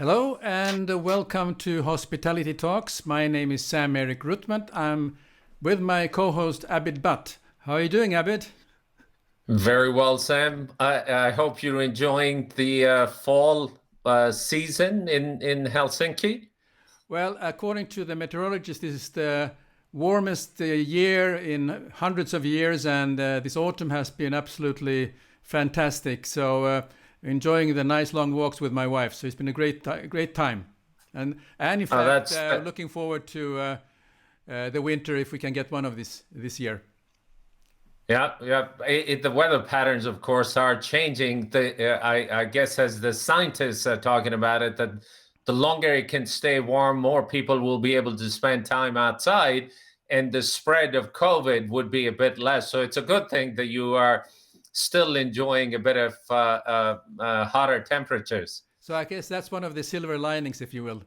Hello and welcome to Hospitality Talks. My name is sam-erik. I'm with my co-host Abid Butt. How are you doing, Abid? Very well, Sam. I hope you're enjoying the fall season in Helsinki. Well, according to the meteorologist, this is the warmest year in hundreds of years, and this autumn has been absolutely fantastic. So, enjoying the nice long walks with my wife. So it's been a great time, and in fact, That's that, looking forward to the winter if we can get one of this year. yeah, yeah. The weather patterns, of course, are changing. I guess as the scientists are talking about it, that the longer it can stay warm, more people will be able to spend time outside, and the spread of COVID would be a bit less. So it's a good thing that you are still enjoying a bit of hotter temperatures. So I guess that's one of the silver linings, if you will.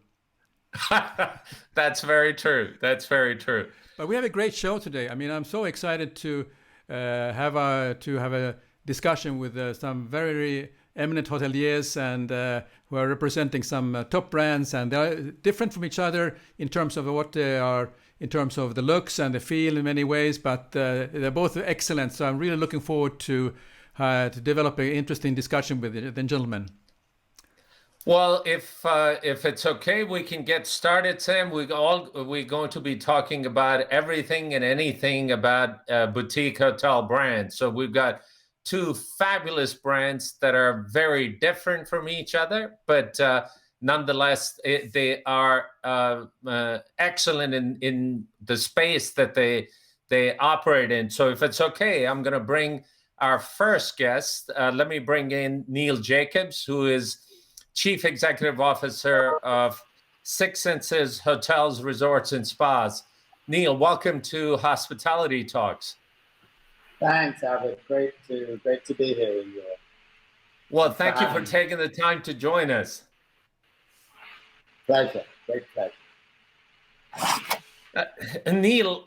That's very true. That's very true. But we have a great show today. I mean, I'm so excited to have a discussion with some very eminent hoteliers and who are representing some top brands, and they're different from each other in terms of what they are, in terms of the looks and the feel in many ways. But they're both excellent. So I'm really looking forward to develop an interesting discussion with the gentlemen. Well, if it's okay, we can get started, Sam. We're going to be talking about everything and anything about boutique hotel brands. So we've got two fabulous brands that are very different from each other, but nonetheless, they are excellent in the space that they operate in. So if it's okay, I'm going to bring our first guest. Let me bring in Neil Jacobs, who is Chief Executive Officer of Six Senses Hotels, Resorts, and Spas. Neil, welcome to Hospitality Talks. Thanks, Abid. Great to be here with you. Well, thank you for taking the time to join us. Pleasure, great pleasure. Neil,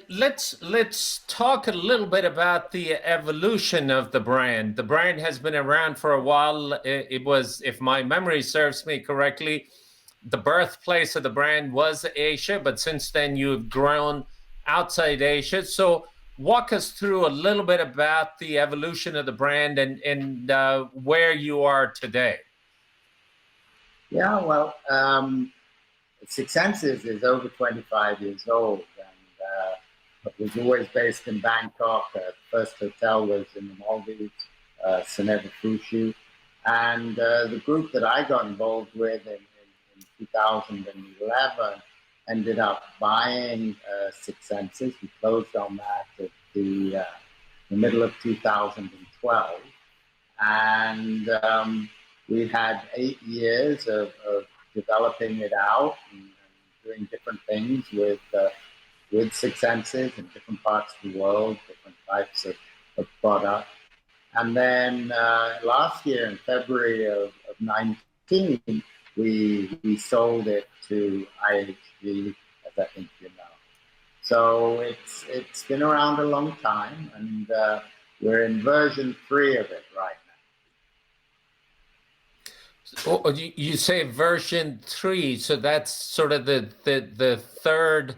let's talk a little bit about the evolution of the brand. The brand has been around for a while. It was, if my memory serves me correctly, the birthplace of the brand was Asia, but since then you've grown outside Asia. So walk us through a little bit about the evolution of the brand and where you are today. Yeah, well, Six Senses is over 25 years old, and it was always based in Bangkok. The first hotel was in the Maldives, Soneva Fushu. And the group that I got involved with in 2011 ended up buying Six Senses. We closed on that at the middle of 2012. And we had 8 years of developing it out and doing different things with Six Senses in different parts of the world, different types of product. And then last year in February of 19, we sold it to IHG, as I think you know. So it's been around a long time, and we're in version 3 of it right now. Oh, you say version 3, so that's sort of the third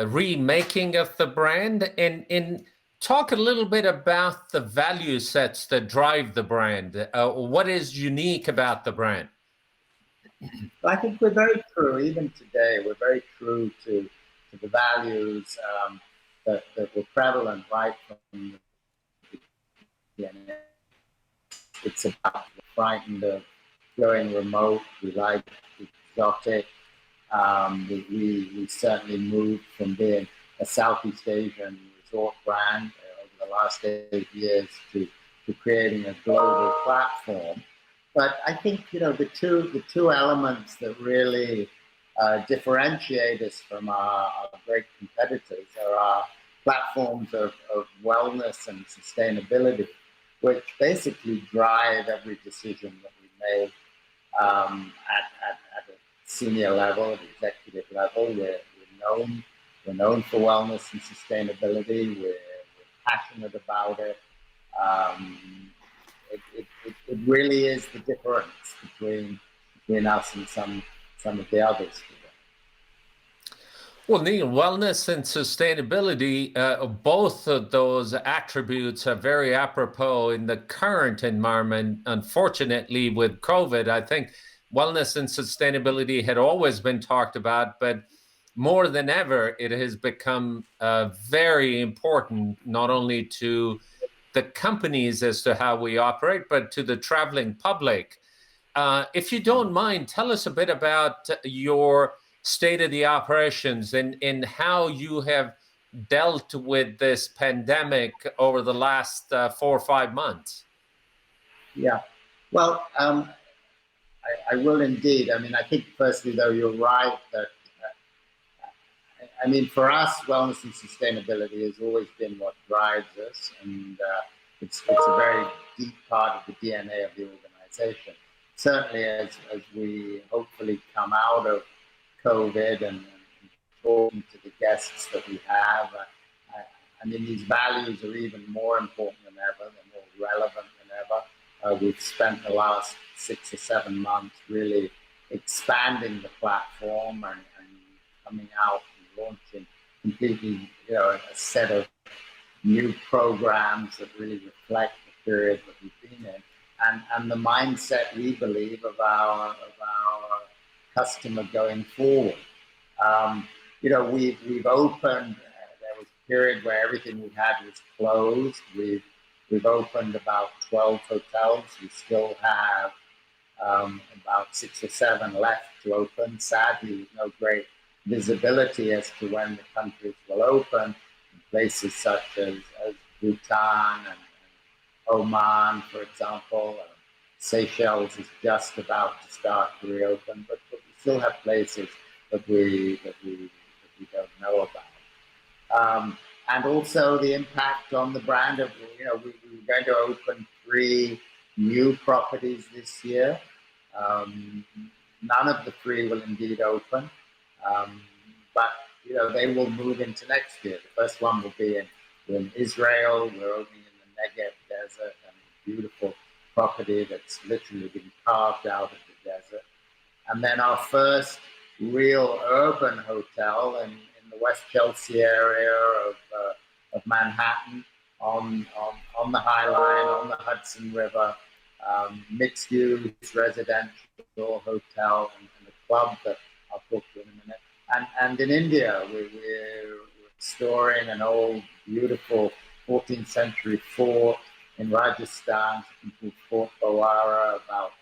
remaking of the brand. And talk a little bit about the value sets that drive the brand. What is unique about the brand? I think we're very true, even today, we're very true to the values that were prevalent right from the beginning. It's about frightened of going remote. We like exotic. We certainly moved from being a Southeast Asian resort brand over the last 8 years to creating a global platform. But I think the two elements that really differentiate us from our great competitors are our platforms of wellness and sustainability, which basically drive every decision that we make at a senior level, at the executive level. We're known for wellness and sustainability. We're passionate about it. it really is the difference between us and some of the others today. Well, Neil, wellness and sustainability, both of those attributes are very apropos in the current environment. Unfortunately, with COVID, I think wellness and sustainability had always been talked about, but more than ever, it has become very important, not only to the companies as to how we operate, but to the traveling public. If you don't mind, tell us a bit about your state of the operations and how you have dealt with this pandemic over the last 4 or 5 months. Yeah, well, I will indeed. I mean, I think firstly, though, you're right that, I mean, for us, wellness and sustainability has always been what drives us, and it's a very deep part of the DNA of the organization. Certainly, as we hopefully come out of COVID and talking to the guests that we have, I mean, these values are even more important than ever. They're more relevant than ever. We've spent the last 6 or 7 months really expanding the platform and coming out and launching completely, a set of new programs that really reflect the period that we've been in, and the mindset we believe of our customer going forward. We've opened. There was a period where everything we had was closed. We've opened about 12 hotels. We still have about 6 or 7 left to open. Sadly, with no great visibility as to when the countries will open. Places such as Bhutan and Oman, for example. Seychelles is just about to start to reopen, but we still have places that we don't know about. And also the impact on the brand of, we're going to open 3 new properties this year. None of the 3 will indeed open, but they will move into next year. The first one will be in Israel. We're opening in the Negev desert, and a beautiful property that's literally been carved out of the desert. And then our first real urban hotel in the West Chelsea area of Manhattan, on the High Line, on the Hudson River, mixed use residential hotel and a club that I'll talk to in a minute. And in India, we're restoring an old, beautiful 14th century fort in Rajasthan, called Fort Bawara, about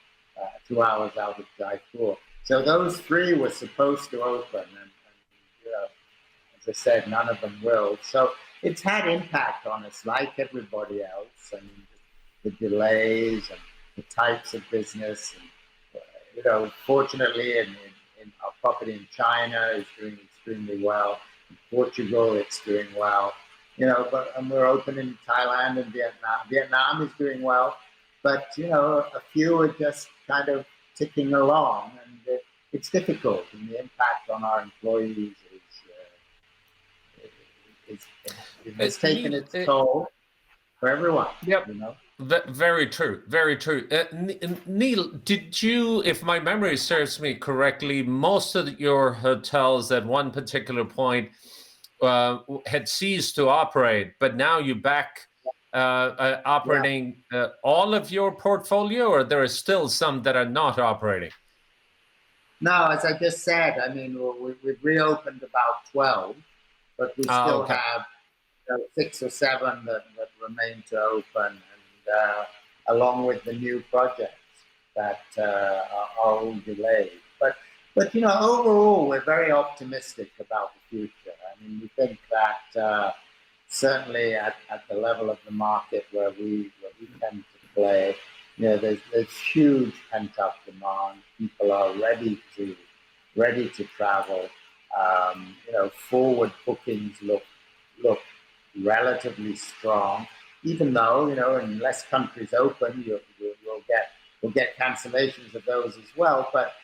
2 hours out of Jaipur. So those 3 were supposed to open, and as I said, none of them will. So it's had impact on us, like everybody else. I mean, the delays and the types of business. And, fortunately, in our property in China is doing extremely well. In Portugal, it's doing well. And we're open in Thailand and Vietnam. Vietnam is doing well, but a few are just kind of ticking along, and it's difficult. And the impact on our employees it's taken its toll for everyone. Yep. Very true. Very true. Neil, did you, if my memory serves me correctly, most of your hotels at one particular point had ceased to operate, but now you're back operating all of your portfolio, or there are still some that are not operating? No, as I just said, I mean, we've reopened about 12, but we still have 6 or 7 that remain to open, and along with the new projects that are all delayed. But overall, we're very optimistic about the future. I mean, we think that certainly at the level of the market where we tend to play, there's huge pent-up demand. People are ready to travel. Forward bookings look relatively strong, even though unless countries open, we'll get cancellations of those as well. But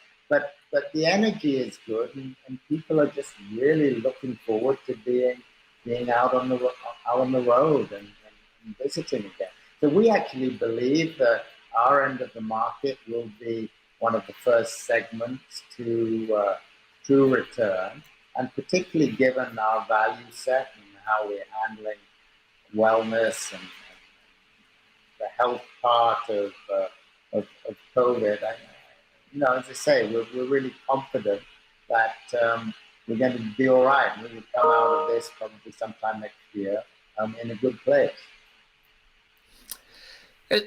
the energy is good, and people are just really looking forward to being out on the road and visiting again. So we actually believe that our end of the market will be one of the first segments to return, and particularly given our value set and how we're handling wellness and the health part of COVID. As I say, we're really confident that we're going to be all right. We will come out of this probably sometime next year in a good place.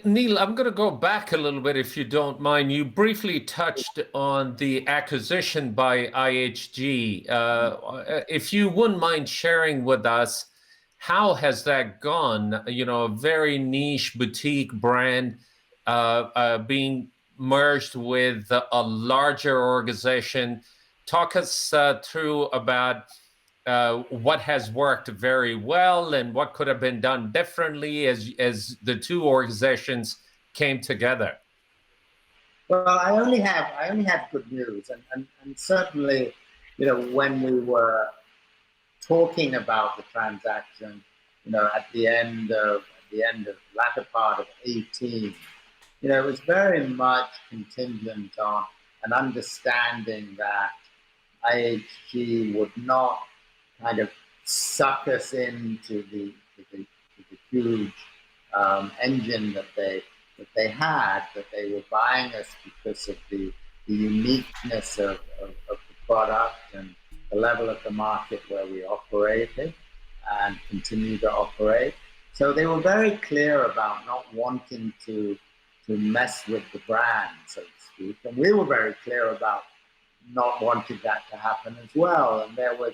Neil, I'm going to go back a little bit, if you don't mind. You briefly touched on the acquisition by IHG. If you wouldn't mind sharing with us, how has that gone? A very niche boutique brand being merged with a larger organization. Talk us through about what has worked very well and what could have been done differently as the two organizations came together. Well, I only have good news, and certainly, when we were talking about the transaction, at the end of latter part of 18, it was very much contingent on an understanding that IHG would not kind of suck us into the huge engine that they had, that they were buying us because of the uniqueness of the product and the level of the market where we operated and continue to operate. So they were very clear about not wanting to mess with the brand, so to speak. And we were very clear about not wanting that to happen as well. And there was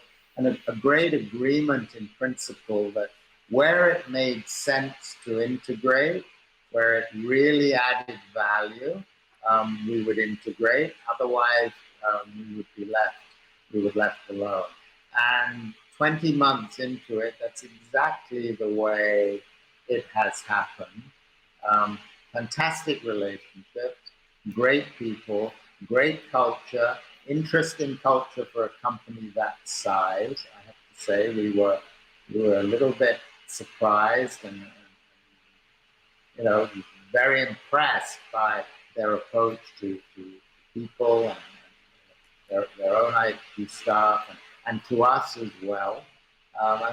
a great agreement in principle that where it made sense to integrate, where it really added value, we would integrate. Otherwise, we would left alone. And 20 months into it, that's exactly the way it has happened. Fantastic relationships, great people, great culture, interesting culture for a company that size. I have to say we were a little bit surprised and very impressed by their approach to people and their own IT staff and to us as well.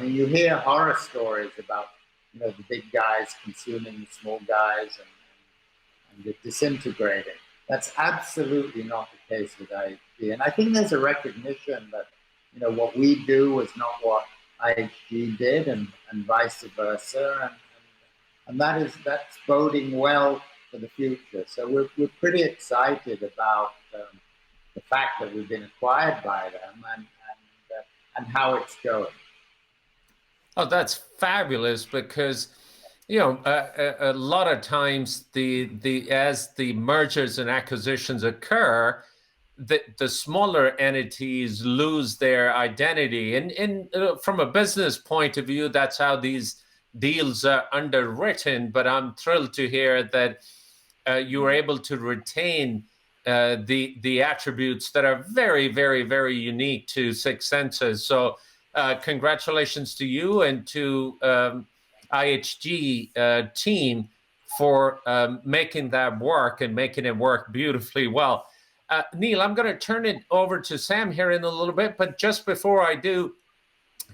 You hear horror stories about the big guys consuming the small guys and disintegrating. That's absolutely not the case with IHG. And I think there's a recognition that, what we do is not what IHG did and vice versa. And that's boding well for the future. So we're pretty excited about the fact that we've been acquired by them and how it's going. Oh, that's fabulous, because a lot of times as the mergers and acquisitions occur, the smaller entities lose their identity, and from a business point of view, that's how these deals are underwritten. But I'm thrilled to hear that you were able to retain the attributes that are very, very, very unique to Six Senses. So congratulations to you and to IHG team for making that work and making it work beautifully well. Neil, I'm going to turn it over to Sam here in a little bit, but just before I do,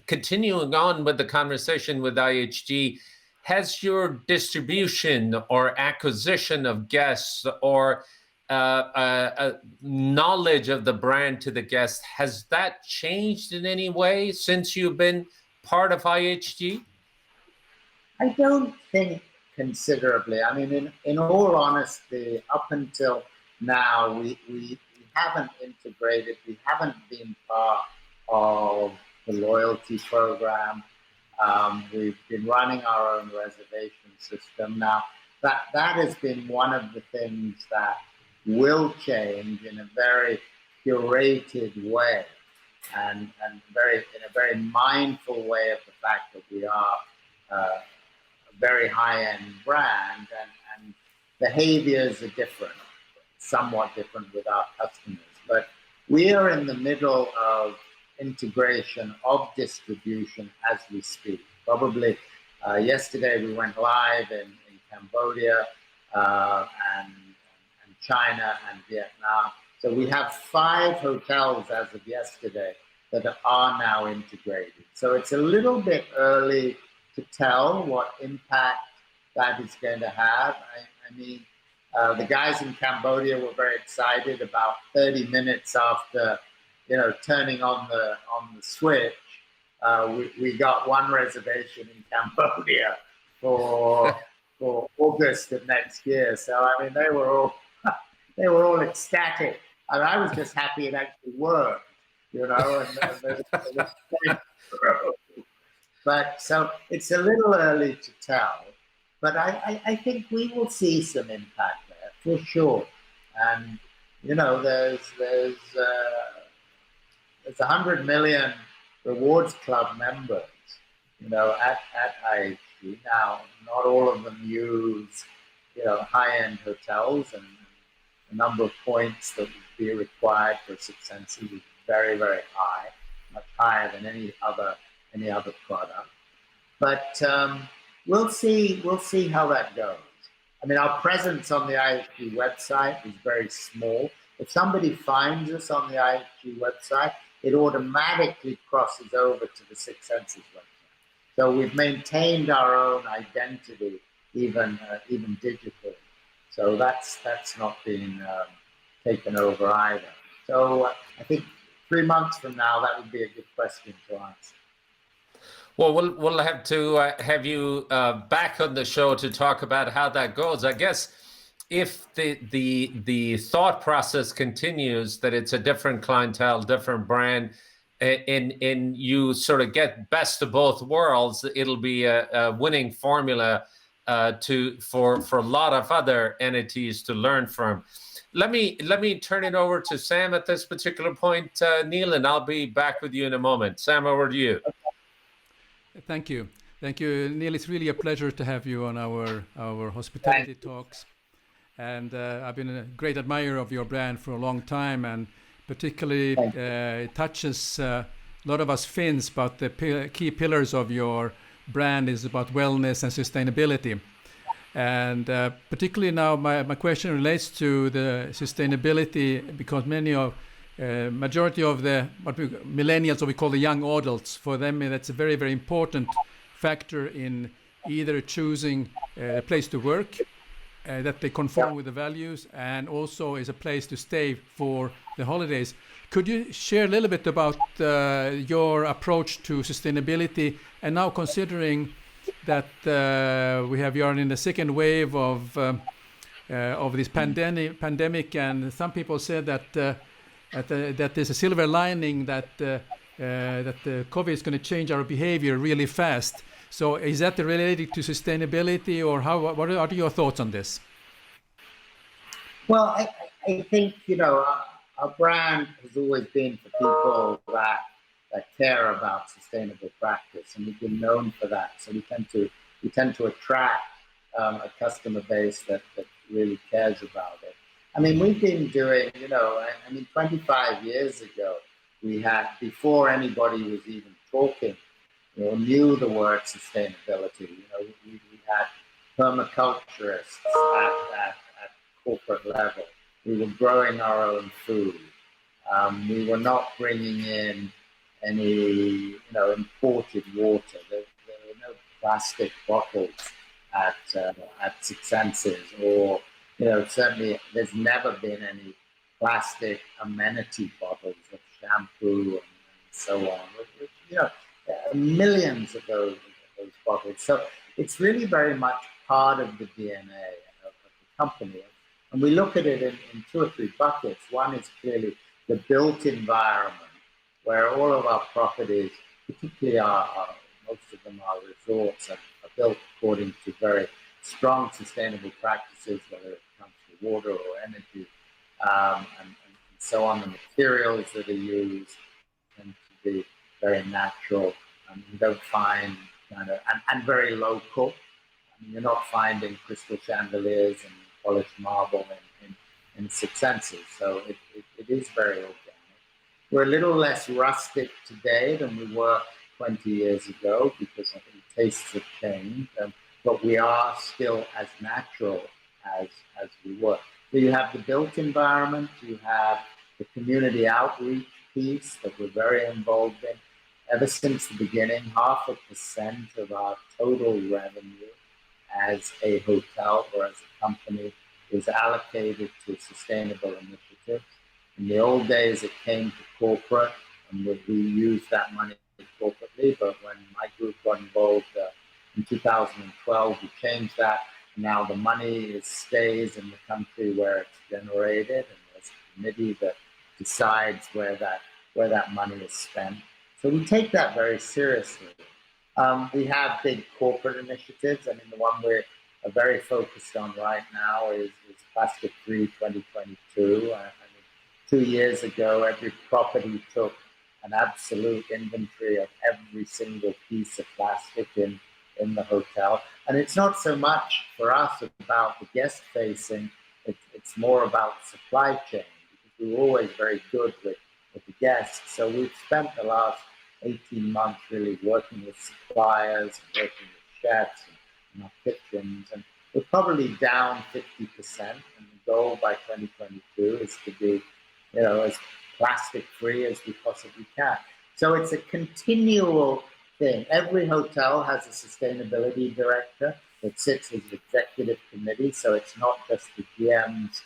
continuing on with the conversation with IHG, has your distribution or acquisition of guests or knowledge of the brand to the guests, has that changed in any way since you've been part of IHG? I don't think considerably. In all honesty, up until now, we haven't integrated, we haven't been part of the loyalty program. We've been running our own reservation system. Now, that has been one of the things that will change in a very curated way and in a very mindful way of the fact that we are a very high-end brand and behaviors are different, somewhat different with our customers. But we are in the middle of integration of distribution as we speak. Probably yesterday we went live in Cambodia, and China and Vietnam. So we have 5 hotels as of yesterday that are now integrated. So it's a little bit early to tell what impact that is going to have. I mean, the guys in Cambodia were very excited. About 30 minutes after, turning on the switch, we got one reservation in Cambodia for August of next year. So I mean, they were all ecstatic, and I was just happy it actually worked, But so it's a little early to tell, but I think we will see some impact there for sure. And there's 100 million rewards club members, at IHG. Now, not all of them use, high-end hotels, and the number of points that would be required for Six Senses is very, very high, much higher than any other product. But we'll see how that goes. I mean, our presence on the IHG website is very small. If somebody finds us on the IHG website, it automatically crosses over to the Six Senses website. So we've maintained our own identity, even digitally. So that's not been taken over either. So I think 3 months from now, that would be a good question to answer. Well, we'll have to have you back on the show to talk about how that goes. I guess if the thought process continues that it's a different clientele, different brand, and you sort of get best of both worlds, it'll be a winning formula for a lot of other entities to learn from. Let me turn it over to Sam at this particular point, Neil, and I'll be back with you in a moment. Sam, over to you. Thank you, Neil. It's really a pleasure to have you on our hospitality talks, and I've been a great admirer of your brand for a long time, and particularly it touches a lot of us Finns. But the key pillars of your brand is about wellness and sustainability, and particularly now my question relates to the sustainability, because majority of the millennials, what we call the young adults, for them that's a very, very important factor in either choosing a place to work that they conform with the values, and also is a place to stay for the holidays. Could you share a little bit about your approach to sustainability, and now considering that we are in the second wave of this pandemic, and some people said that that there's a silver lining, that the COVID is going to change our behavior really fast. So is that related to sustainability, or what are your thoughts on this? Well, I think, our brand has always been for people that care about sustainable practice, and we've been known for that. So we tend to attract a customer base that really cares about it. I mean, we've been doing, 25 years ago, we had, before anybody was even talking, knew the word sustainability. We had permaculturists at corporate level. We were growing our own food. We were not bringing in any, imported water. There were no plastic bottles at Six Senses, or certainly there's never been any plastic amenity bottles of shampoo and so on. Millions of those bottles. So it's really very much part of the DNA of the company. And we look at it in 2 or 3 buckets. One is clearly the built environment, where all of our properties, particularly most of them are resorts, are built according to very strong sustainable practices, whether it comes to water or energy, and so on. The materials that are used tend to be very natural, and you don't find and very local. I mean, you're not finding crystal chandeliers and polished marble in Six Senses, so it is very organic. We're a little less rustic today than we were 20 years ago, because I think tastes have changed. But but we are still as natural as we were. So you have the built environment, you have the community outreach piece that we're very involved in. Ever since the beginning, 0.5% of our total revenue as a hotel or as a company is allocated to sustainable initiatives. In the old days, it came to corporate, and we used that money corporately. But when my group got involved in 2012, we changed that. Now the money stays in the country where it's generated, and there's a committee that decides where that money is spent. So we take that very seriously. We have big corporate initiatives. I mean, the one we're very focused on right now is Plastic Free 2022. I mean, 2 years ago, every property took an absolute inventory of every single piece of plastic in the hotel. And it's not so much for us about the guest facing, it's more about supply chain, because we were always very good with the guests. So we've spent the last 18 months really working with suppliers and working with chefs and our kitchens. And we're probably down 50%. And the goal by 2022 is to be, as plastic free as we possibly can. So it's a continual thing. Every hotel has a sustainability director that sits as executive committee. So it's not just the GM's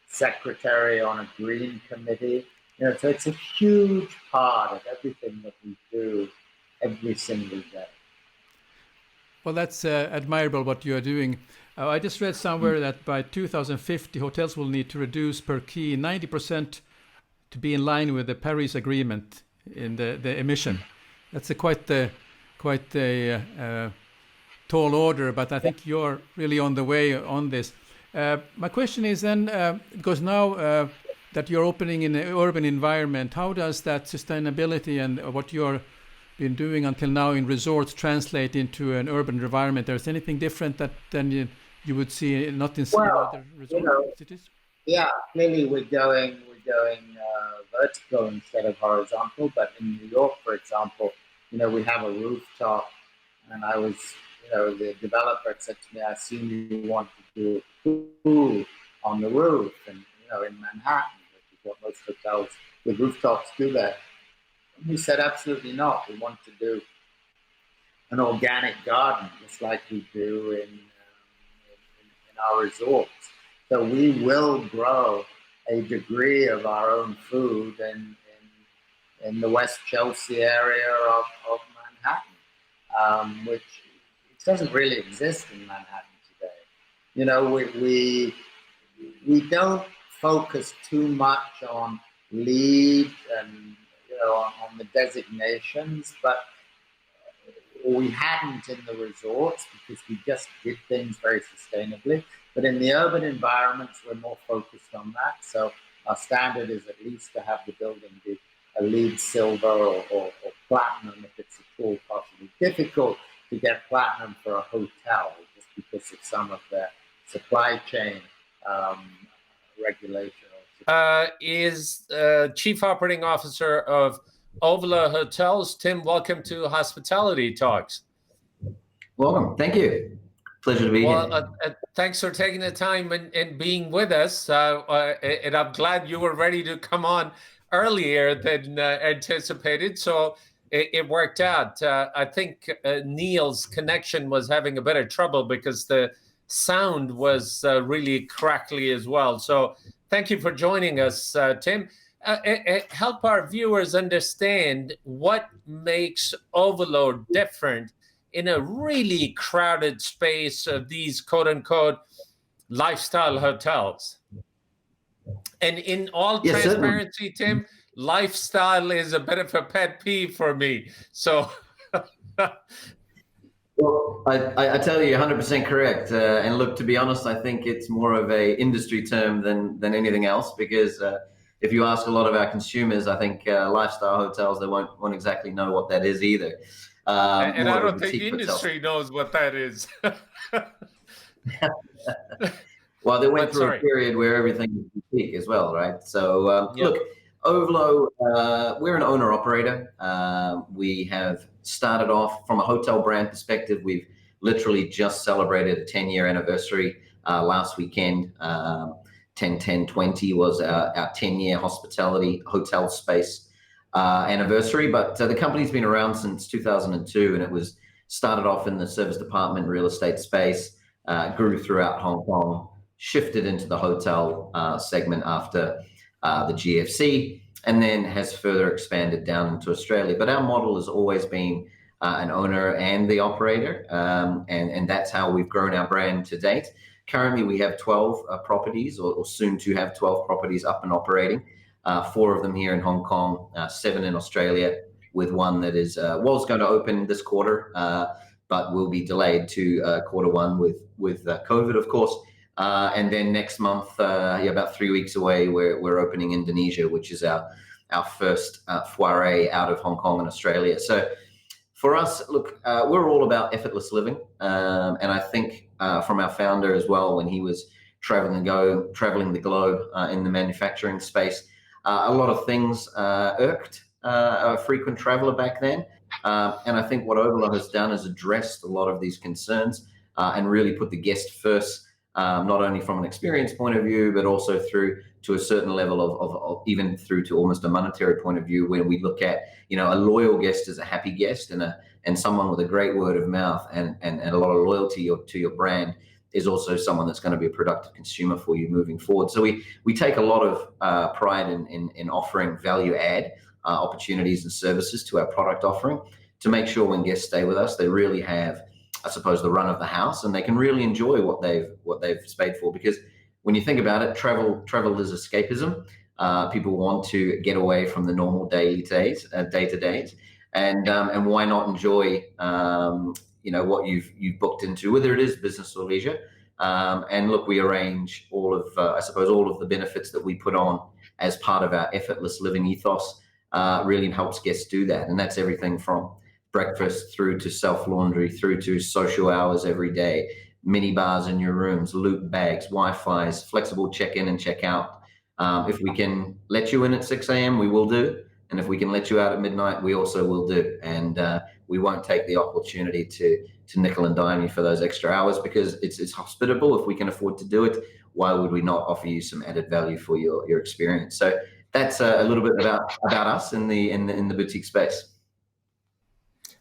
secretary on a green committee. So it's a huge part of everything that we do every single day. Well, that's admirable what you are doing. I just read somewhere that by 2050, hotels will need to reduce per key 90% to be in line with the Paris Agreement in the emission. That's quite a tall order, but I think you're really on the way on this. My question is then, because now that you're opening in an urban environment, how does that sustainability and what you're been doing until now in resorts translate into an urban environment? There's anything different than you would see not in other resort cities? Yeah, clearly we're going vertical instead of horizontal. But in New York, for example, we have a rooftop, and I was, the developer said to me, "I assume you want to do a pool on the roof," and in Manhattan, which is what most hotels with rooftops do there. And we said, absolutely not. We want to do an organic garden, just like we do in our resorts. So we will grow a degree of our own food in the West Chelsea area of Manhattan, which it doesn't really exist in Manhattan today. We don't focus too much on LEED and on the designations, but we hadn't in the resorts because we just did things very sustainably. But in the urban environments, we're more focused on that. So our standard is at least to have the building be a LEED silver or platinum if it's at all possible. Difficult to get platinum for a hotel just because of some of the supply chain regulation. Is Chief Operating Officer of Ovolo Hotels. Tim, welcome to Hospitality Talks. Welcome. Thank you. Pleasure to be here. Thanks for taking the time and being with us. And I'm glad you were ready to come on earlier than anticipated. So it worked out. I think Neil's connection was having a bit of trouble because the sound was really crackly as well. So thank you for joining us, Tim. Help our viewers understand what makes Ovolo different in a really crowded space of these quote-unquote lifestyle hotels. And in all transparency, Tim, lifestyle is a bit of a pet peeve for me. So... Well, I tell you, you're 100% correct. And look, to be honest, I think it's more of a industry term than anything else, because if you ask a lot of our consumers, I think lifestyle hotels, they won't exactly know what that is either. And I don't think the industry knows what that is. Well, they went through a period where everything was boutique as well, right? So look, Ovolo, we're an owner-operator. We have started off from a hotel brand perspective. We've literally just celebrated a 10-year anniversary last weekend. 10/10/20 was our 10-year hospitality hotel space anniversary. But the company's been around since 2002, and it was started off in the service department real estate space, grew throughout Hong Kong, shifted into the hotel segment after the GFC, and then has further expanded down into Australia. But our model has always been an owner and the operator, and that's how we've grown our brand to date. Currently, we have 12 properties, or soon to have 12 properties up and operating. 4 of them here in Hong Kong, 7 in Australia, with one that was going to open this quarter, but will be delayed to Q1 with COVID, of course. And then next month, about 3 weeks away, we're opening Indonesia, which is our first foray out of Hong Kong and Australia. So for us, look, we're all about effortless living. And I think from our founder as well, when he was traveling the globe in the manufacturing space, a lot of things irked a frequent traveler back then. And I think what Ovolo has done is addressed a lot of these concerns and really put the guest first, not only from an experience point of view, but also through to a certain level of even through to almost a monetary point of view, when we look at, a loyal guest is a happy guest, and someone with a great word of mouth and a lot of loyalty to your brand is also someone that's going to be a productive consumer for you moving forward. So we take a lot of pride in offering value add opportunities and services to our product offering to make sure when guests stay with us, they really have, I suppose, the run of the house, and they can really enjoy what they've paid for. Because when you think about it, travel is escapism. People want to get away from the normal day to days, and why not enjoy what you've booked into, whether it is business or leisure. And look, we arrange all of the benefits that we put on as part of our effortless living ethos. Really helps guests do that, and that's everything from breakfast through to self-laundry, through to social hours every day, mini bars in your rooms, loot bags, Wi-Fi's, flexible check-in and check-out. If we can let you in at 6 a.m., we will do. And if we can let you out at midnight, we also will do. And we won't take the opportunity to nickel and dime you for those extra hours, because it's hospitable. If we can afford to do it, why would we not offer you some added value for your experience? So that's a little bit about us in the boutique space.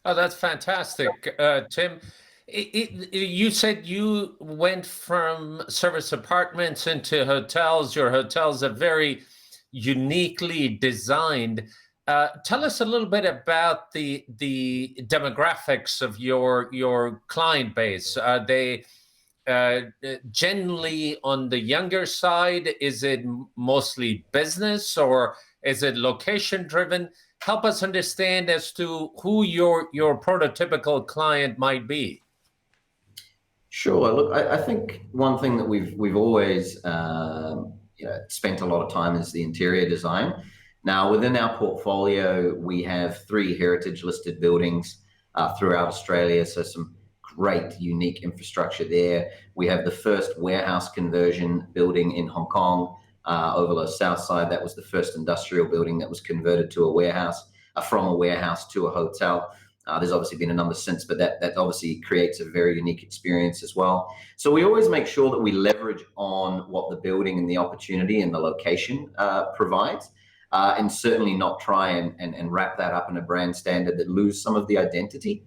Oh, that's fantastic, Tim. You said you went from service apartments into hotels. Your hotels are very uniquely designed. Tell us a little bit about the demographics of your client base. Are they generally on the younger side? Is it mostly business, or is it location driven? Help us understand as to who your prototypical client might be. Sure. Look, I think one thing that we've always spent a lot of time is the interior design. Now, within our portfolio, we have 3 heritage listed buildings throughout Australia, so some great, unique infrastructure there. We have the first warehouse conversion building in Hong Kong, Ovolo Southside. That was the first industrial building that was converted to a warehouse, from a warehouse to a hotel. There's obviously been a number since, but that obviously creates a very unique experience as well. So we always make sure that we leverage on what the building and the opportunity and the location provides, and certainly not try and wrap that up in a brand standard that lose some of the identity.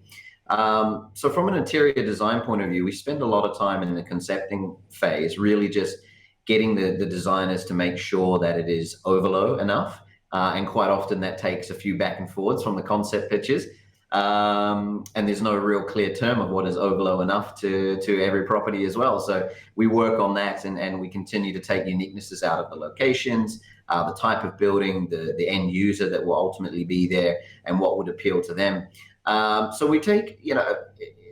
So from an interior design point of view, we spend a lot of time in the concepting phase, really just getting the designers to make sure that it is Ovolo enough. And quite often that takes a few back and forwards from the concept pitches. And there's no real clear term of what is Ovolo enough to every property as well. So we work on that, and we continue to take uniquenesses out of the locations, the type of building, the end user that will ultimately be there, and what would appeal to them. So we take,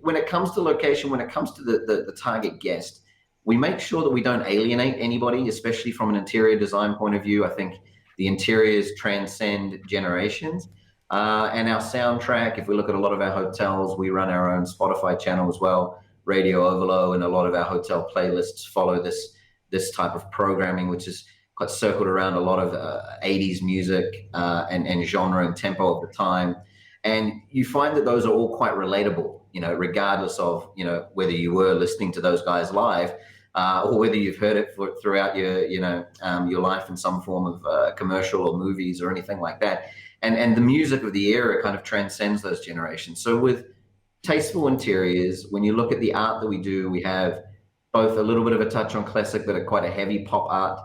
when it comes to location, when it comes to the target guest, we make sure that we don't alienate anybody, especially from an interior design point of view. I think the interiors transcend generations. And our soundtrack, if we look at a lot of our hotels, we run our own Spotify channel as well, Radio Ovolo, and a lot of our hotel playlists follow this type of programming, which is quite circled around a lot of 80s music and genre and tempo of the time. And you find that those are all quite relatable regardless of, whether you were listening to those guys live, or whether you've heard it throughout your life in some form of commercial or movies or anything like that. And the music of the era kind of transcends those generations. So with tasteful interiors, when you look at the art that we do, we have both a little bit of a touch on classic, but quite a heavy pop art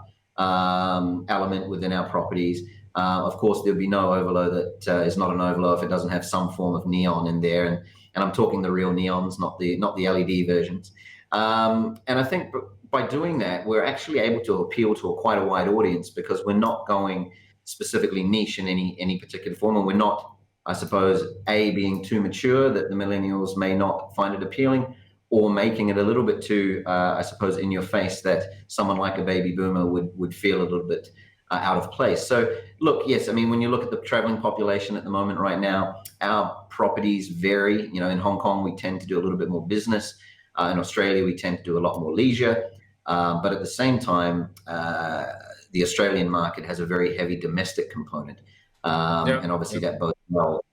element within our properties. Of course, there'll be no Ovolo that is not an Ovolo if it doesn't have some form of neon in there. And I'm talking the real neons, not the LED versions. And I think by doing that, we're actually able to appeal to quite a wide audience, because we're not going specifically niche in any particular form, and we're not, I suppose, being too mature that the millennials may not find it appealing, or making it a little bit too, I suppose, in your face that someone like a baby boomer would feel a little bit out of place. So look, yes, I mean, when you look at the traveling population at the moment right now, our properties vary. In Hong Kong, we tend to do a little bit more business. In Australia, we tend to do a lot more leisure. But at the same time, the Australian market has a very heavy domestic component. And obviously that bodes well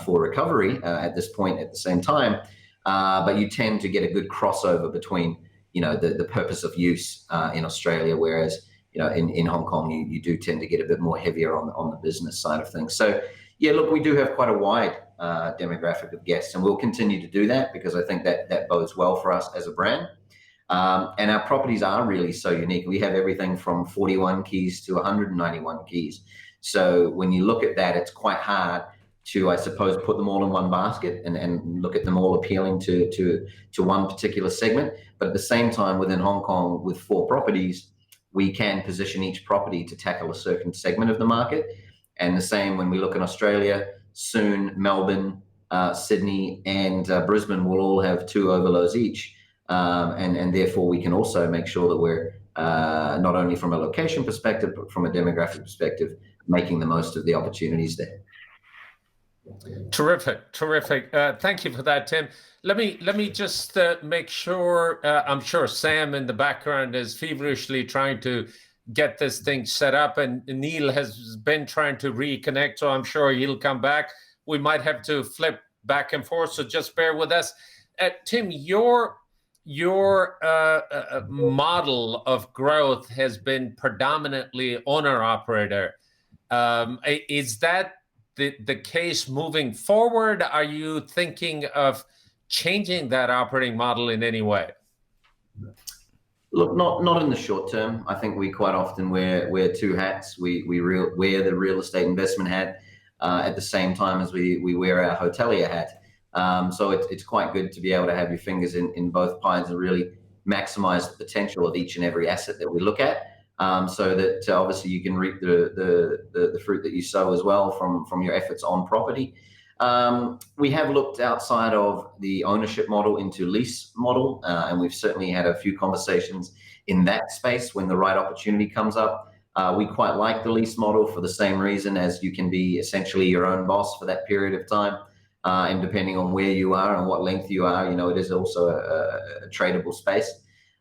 for recovery at this point at the same time. But you tend to get a good crossover between, the purpose of use in Australia, whereas, in Hong Kong, you do tend to get a bit more heavier on the business side of things. So, yeah, look, we do have quite a wide demographic of guests, and we'll continue to do that because I think that bodes well for us as a brand. And our properties are really so unique. We have everything from 41 keys to 191 keys. So when you look at that, it's quite hard to, I suppose, put them all in one basket and look at them all appealing to one particular segment. But at the same time, within Hong Kong, with 4 properties, we can position each property to tackle a certain segment of the market. And the same when we look in Australia, soon Melbourne, Sydney, and Brisbane will all have 2 Ovolos each. And therefore we can also make sure that we're not only from a location perspective, but from a demographic perspective, making the most of the opportunities there. Terrific. Thank you for that, Tim. Let me just make sure. I'm sure Sam in the background is feverishly trying to get this thing set up, and Neil has been trying to reconnect, so I'm sure he'll come back. We might have to flip back and forth, so just bear with us. Tim, your model of growth has been predominantly owner-operator. Is that the case moving forward? Are you thinking of changing that operating model in any way? Look, not in the short term. I think we quite often wear 2 hats. We wear the real estate investment hat at the same time as we wear our hotelier hat. So it's quite good to be able to have your fingers in both pies and really maximize the potential of each and every asset that we look at, so that obviously you can reap the fruit that you sow as well from your efforts on property. We have looked outside of the ownership model into lease model, and we've certainly had a few conversations in that space when the right opportunity comes up. We quite like the lease model for the same reason, as you can be essentially your own boss for that period of time. And depending on where you are and what length you are, it is also a tradable space.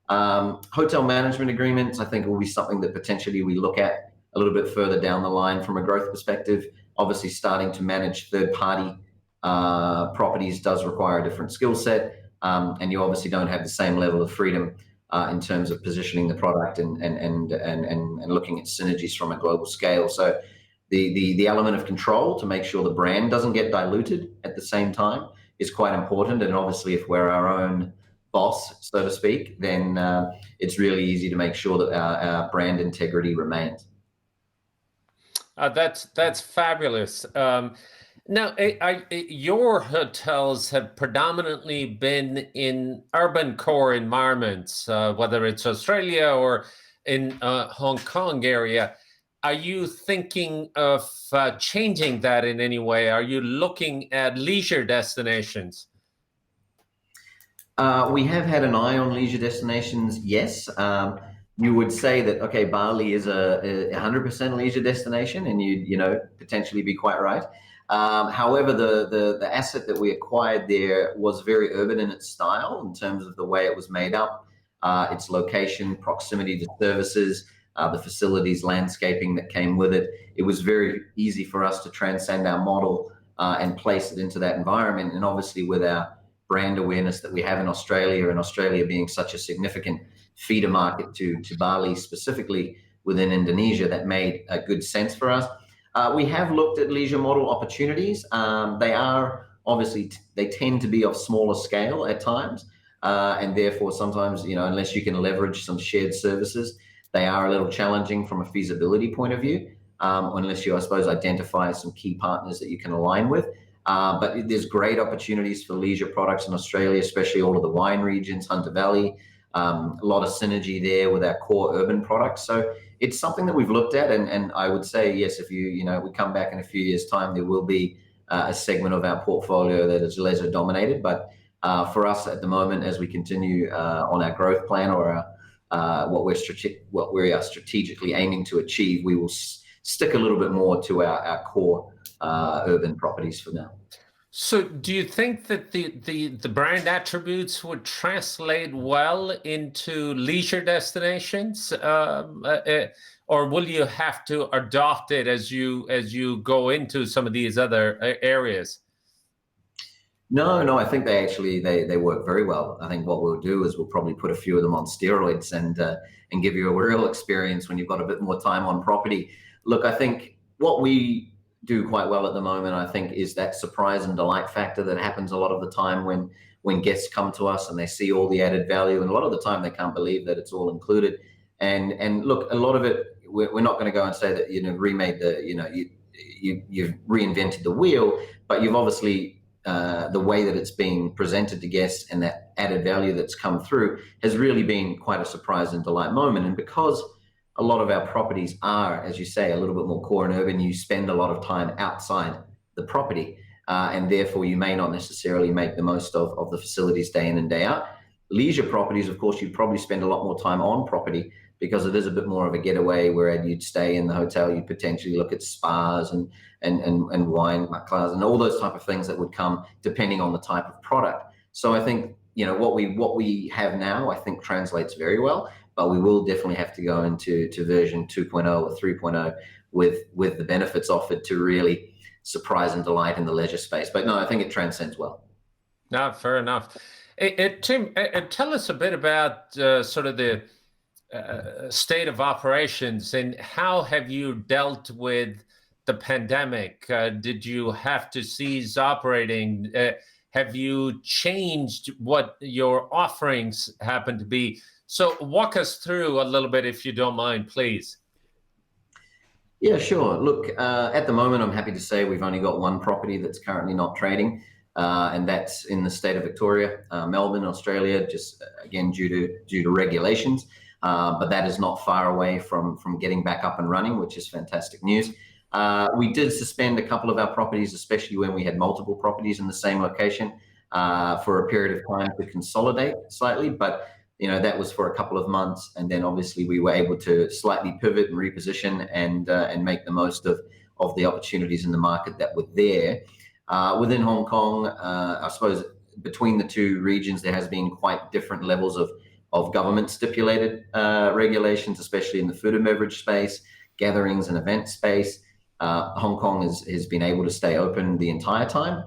Hotel management agreements, I think, will be something that potentially we look at a little bit further down the line from a growth perspective. Obviously, starting to manage third-party properties does require a different skill set, and you obviously don't have the same level of freedom in terms of positioning the product and looking at synergies from a global scale. So the element of control to make sure the brand doesn't get diluted at the same time is quite important. And obviously, if we're our own boss, so to speak, then it's really easy to make sure that our brand integrity remains. That's fabulous. Now, your hotels have predominantly been in urban core environments, whether it's Australia or in Hong Kong area. Are you thinking of changing that in any way? Are you looking at leisure destinations? We have had an eye on leisure destinations, yes. You would say that, okay, Bali is a 100% leisure destination, and you'd potentially be quite right. However, the asset that we acquired there was very urban in its style in terms of the way it was made up, its location, proximity to services, the facilities, landscaping that came with it. It was very easy for us to transcend our model and place it into that environment. And obviously with our brand awareness that we have in Australia, and Australia being such a significant feeder market to Bali specifically within Indonesia, that made a good sense for us. We have looked at leisure model opportunities. They are obviously, they tend to be of smaller scale at times. And therefore, sometimes, unless you can leverage some shared services, they are a little challenging from a feasibility point of view, unless you, I suppose, identify some key partners that you can align with. But there's great opportunities for leisure products in Australia, especially all of the wine regions, Hunter Valley, a lot of synergy there with our core urban products. So it's something that we've looked at, and I would say, yes, if we come back in a few years' time, there will be a segment of our portfolio that is leisure dominated. But for us at the moment, as we continue on our growth plan, or what we are strategically aiming to achieve, we will stick a little bit more to our core urban properties for now. So do you think that the brand attributes would translate well into leisure destinations, or will you have to adopt it as you go into some of these other areas? No, I think they work very well. I think what we'll do is we'll probably put a few of them on steroids and give you a real experience when you've got a bit more time on property. Look, I think what we do quite well at the moment, I think, is that surprise and delight factor that happens a lot of the time when guests come to us and they see all the added value, and a lot of the time they can't believe that it's all included. And look, a lot of it, we're not going to go and say that you've reinvented the wheel, but you've obviously the way that it's being presented to guests and that added value that's come through has really been quite a surprise and delight moment. And because a lot of our properties are, as you say, a little bit more core and urban, you spend a lot of time outside the property, and therefore you may not necessarily make the most of the facilities day in and day out. Leisure properties, of course, you'd probably spend a lot more time on property because it is a bit more of a getaway, where you'd stay in the hotel, you'd potentially look at spas and wine clubs and all those type of things that would come depending on the type of product. So I think, what we have now, I think, translates very well, but we will definitely have to go into version 2.0 or 3.0 with the benefits offered to really surprise and delight in the leisure space. But no, I think it transcends well. No, fair enough. Tim, tell us a bit about sort of the state of operations, and how have you dealt with the pandemic? Did you have to cease operating? Have you changed what your offerings happen to be? So walk us through a little bit, if you don't mind, please. Yeah, sure. Look, at the moment, I'm happy to say we've only got one property that's currently not trading, and that's in the state of Victoria, Melbourne, Australia, just again due to regulations. But that is not far away from getting back up and running, which is fantastic news. We did suspend a couple of our properties, especially when we had multiple properties in the same location, for a period of time to consolidate slightly. But that was for a couple of months, and then obviously we were able to slightly pivot and reposition and make the most of the opportunities in the market that were there. Within Hong Kong, I suppose between the two regions, there has been quite different levels of government stipulated regulations, especially in the food and beverage space, gatherings and event space. Hong Kong has been able to stay open the entire time.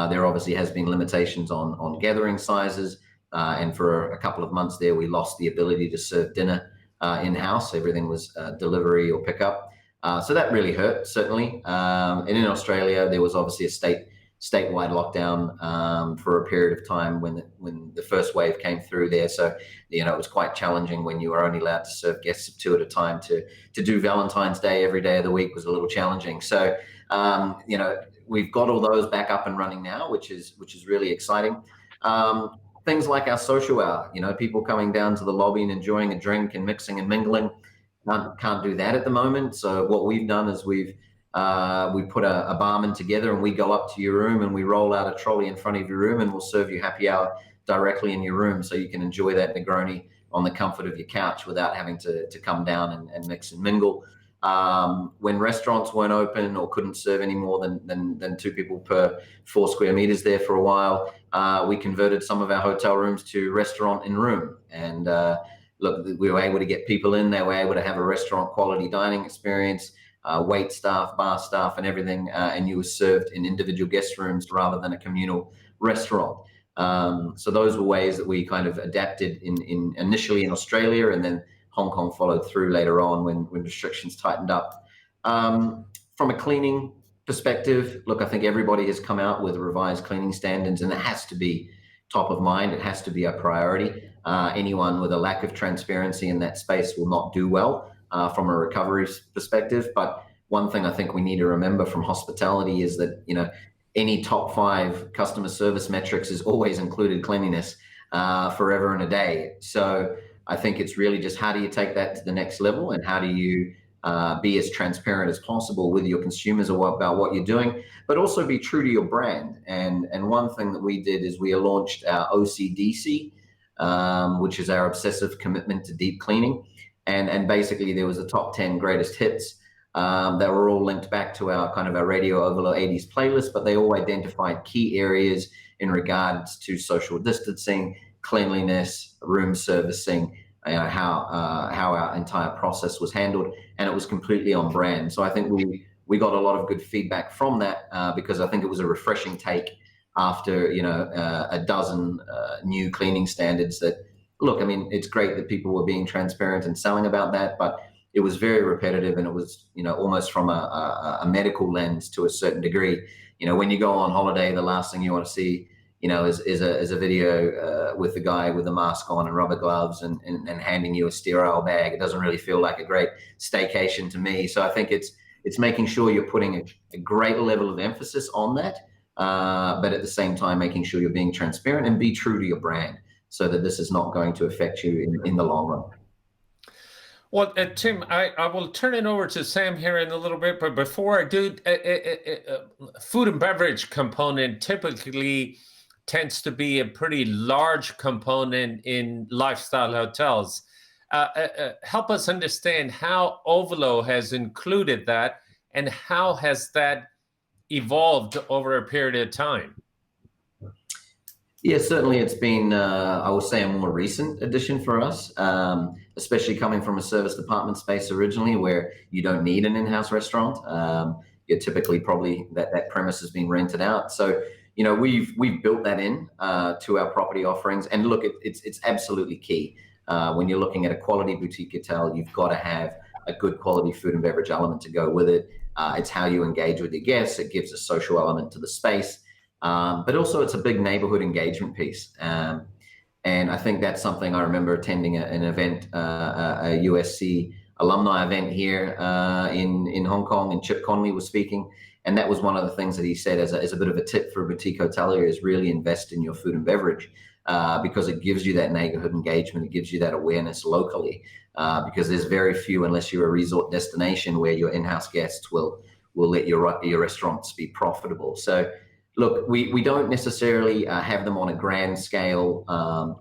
There obviously has been limitations on gathering sizes. And for a couple of months there, we lost the ability to serve dinner in-house. Everything was delivery or pickup. So that really hurt, certainly. And in Australia, there was obviously a statewide lockdown for a period of time when the first wave came through there. So, it was quite challenging when you were only allowed to serve guests of two at a time. To do Valentine's Day every day of the week was a little challenging. So, we've got all those back up and running now, which is really exciting. Things like our social hour, people coming down to the lobby and enjoying a drink and mixing and mingling, can't do that at the moment. So what we've done is we put a barman together, and we go up to your room and we roll out a trolley in front of your room, and we'll serve you happy hour directly in your room, so you can enjoy that Negroni on the comfort of your couch without having to come down and mix and mingle. When restaurants weren't open or couldn't serve any more than two people per 4 square meters there for a while, we converted some of our hotel rooms to restaurant in room. And look, we were able to get people in. They were able to have a restaurant quality dining experience, wait staff, bar staff, and everything. And you were served in individual guest rooms rather than a communal restaurant. So those were ways that we kind of adapted in initially in Australia, and then Hong Kong followed through later on when restrictions tightened up. From a cleaning perspective, look, I think everybody has come out with revised cleaning standards, and it has to be top of mind. It has to be a priority. Anyone with a lack of transparency in that space will not do well from a recovery perspective. But one thing I think we need to remember from hospitality is that, you know, any top 5 customer service metrics is always included cleanliness forever and a day. So I think it's really just how do you take that to the next level, and how do you be as transparent as possible with your consumers about what you're doing, but also be true to your brand. And one thing that we did is we launched our OCDC, which is our obsessive commitment to deep cleaning. And basically there was a top 10 greatest hits that were all linked back to our kind of our Radio Ovolo 80s playlist, but they all identified key areas in regards to social distancing, cleanliness, room servicing, how our entire process was handled, and it was completely on brand. So I think we got a lot of good feedback from that because I think it was a refreshing take after, you know, a dozen new cleaning standards that, look, I mean, it's great that people were being transparent and selling about that, but it was very repetitive, and it was, you know, almost from a medical lens to a certain degree. You know, when you go on holiday, the last thing you want to see, you know, is a video with the guy with the mask on and rubber gloves and handing you a sterile bag. It doesn't really feel like a great staycation to me. So I think it's making sure you're putting a great level of emphasis on that, but at the same time making sure you're being transparent and be true to your brand, so that this is not going to affect you in the long run. Well, Tim, I will turn it over to Sam here in a little bit, but before I do, food and beverage component typically tends to be a pretty large component in lifestyle hotels. Help us understand how Ovolo has included that, and how has that evolved over a period of time? Yeah, certainly it's been, I would say, a more recent addition for us, especially coming from a service department space originally, where you don't need an in-house restaurant. You're typically probably that premise has been rented out. So, you know, we've built that in to our property offerings. And look, it's absolutely key. When you're looking at a quality boutique hotel, you've got to have a good quality food and beverage element to go with it. It's how you engage with your guests. It gives a social element to the space. But also it's a big neighborhood engagement piece. And I think that's something I remember attending an event, a USC alumni event here in Hong Kong, and Chip Conley was speaking. And that was one of the things that he said as a bit of a tip for a boutique hotelier is really invest in your food and beverage because it gives you that neighborhood engagement. It gives you that awareness locally because there's very few, unless you're a resort destination, where your in-house guests will let your restaurants be profitable. So look, we don't necessarily have them on a grand scale.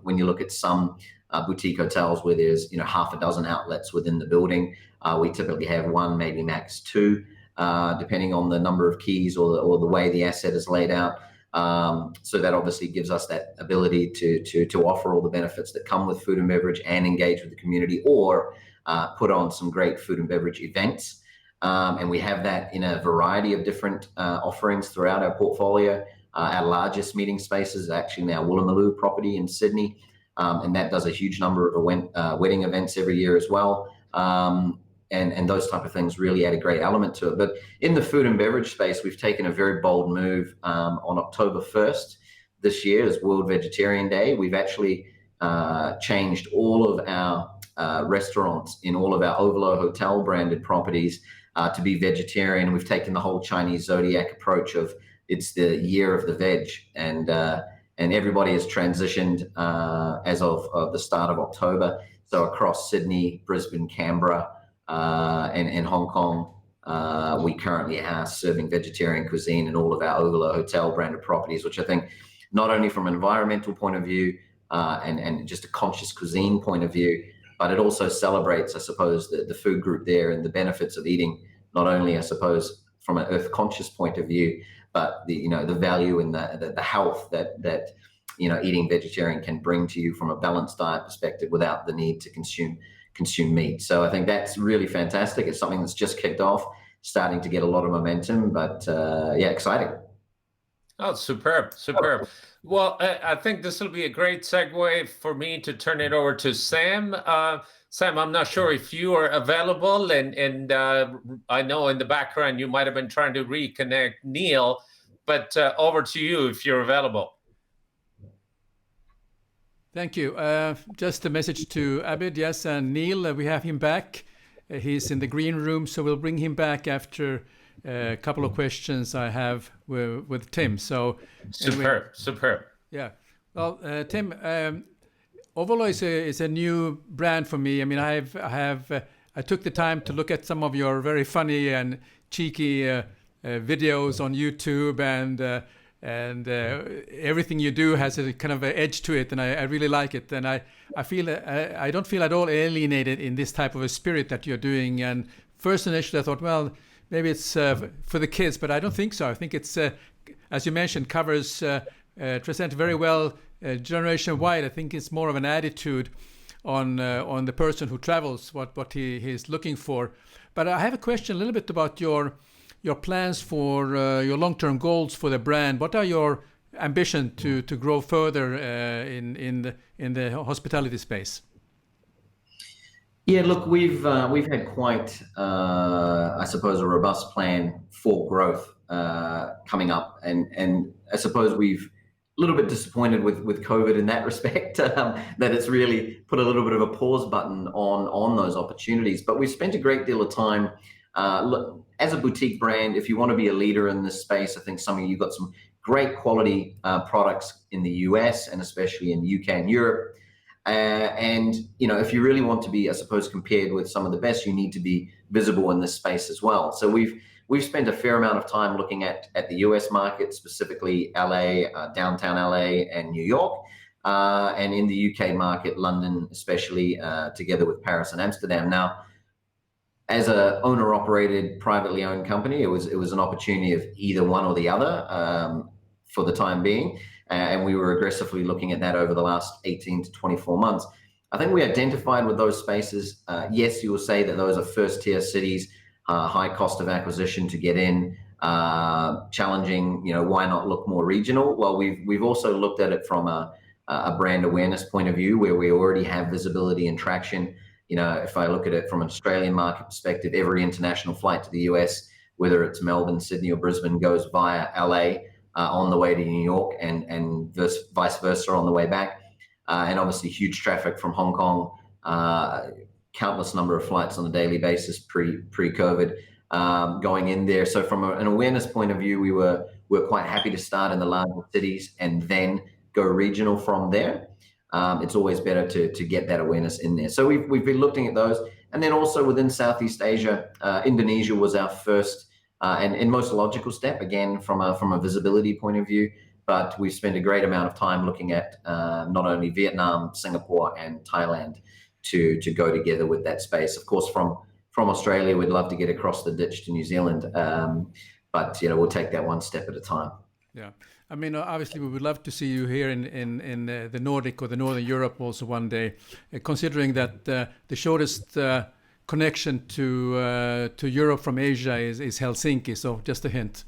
When you look at some boutique hotels where there's, you know, half a dozen outlets within the building, we typically have 1, maybe max 2, depending on the number of keys or the way the asset is laid out. So that obviously gives us that ability to offer all the benefits that come with food and beverage and engage with the community, or put on some great food and beverage events. And we have that in a variety of different offerings throughout our portfolio. Our largest meeting space is actually our Woolloomooloo property in Sydney, and that does a huge number of wedding events every year as well. And those type of things really add a great element to it. But in the food and beverage space, we've taken a very bold move on October 1st this year as World Vegetarian Day. We've actually changed all of our restaurants in all of our Ovolo Hotel branded properties to be vegetarian. We've taken the whole Chinese zodiac approach of it's the year of the veg, and everybody has transitioned as of the start of October. So across Sydney, Brisbane, Canberra, and Hong Kong, we currently are serving vegetarian cuisine in all of our Ovolo Hotel branded properties, which I think not only from an environmental point of view and just a conscious cuisine point of view, but it also celebrates, I suppose, the food group there and the benefits of eating, not only, I suppose, from an earth conscious point of view, but the value in the health that eating vegetarian can bring to you from a balanced diet perspective without the need to consume meat. So I think that's really fantastic. It's something that's just kicked off, starting to get a lot of momentum, but exciting. Oh, superb. Well, I think this will be a great segue for me to turn it over to Sam. Sam, I'm not sure if you are available, and I know in the background you might have been trying to reconnect Neil, but over to you if you're available. Thank you. Just a message to Abid, yes, and Neil. We have him back. He's in the green room, so we'll bring him back after a couple of questions I have with Tim. So superb, superb. Yeah. Well, Tim, Ovolo is a new brand for me. I mean, I took the time to look at some of your very funny and cheeky videos on YouTube, and everything you do has a kind of an edge to it, and I really like it. And I feel I don't feel at all alienated in this type of a spirit that you're doing. And first initially I thought, well, maybe it's for the kids, but I don't think so. I think it's, as you mentioned, covers present very well generation wide. I think it's more of an attitude on the person who travels, what he is looking for. But I have a question a little bit about your plans for your long-term goals for the brand. What are your ambition to grow further in the hospitality space? Yeah, look, we've had quite, I suppose, a robust plan for growth coming up, and I suppose we've a little bit disappointed with COVID in that respect, that it's really put a little bit of a pause button on those opportunities. But we've spent a great deal of time. Look, as a boutique brand, if you want to be a leader in this space, I think you've got some great quality products in the US and especially in UK and Europe. And if you really want to be, I suppose, compared with some of the best, you need to be visible in this space as well. So we've spent a fair amount of time looking at the US market, specifically LA, downtown LA and New York, and in the UK market, London, especially together with Paris and Amsterdam. Now, as a owner-operated, privately owned company, it was an opportunity of either one or the other for the time being, and we were aggressively looking at that over the last 18 to 24 months. I think we identified with those spaces. Yes, you will say that those are first-tier cities, high cost of acquisition to get in, challenging. Why not look more regional? Well, we've also looked at it from a brand awareness point of view, where we already have visibility and traction. If I look at it from an Australian market perspective, every international flight to the US, whether it's Melbourne, Sydney, or Brisbane, goes via LA on the way to New York, and vice versa on the way back. And obviously huge traffic from Hong Kong, countless number of flights on a daily basis pre-COVID going in there. So from an awareness point of view, we're quite happy to start in the larger cities and then go regional from there. It's always better to get that awareness in there. So we've been looking at those. And then also within Southeast Asia, Indonesia was our first and most logical step, again, from a visibility point of view. But we've spent a great amount of time looking at not only Vietnam, Singapore, and Thailand to go together with that space. Of course, from Australia, we'd love to get across the ditch to New Zealand. But we'll take that one step at a time. Yeah. I mean, obviously, we would love to see you here in the Nordic or the Northern Europe also one day, considering that the shortest connection to Europe from Asia is Helsinki. So just a hint.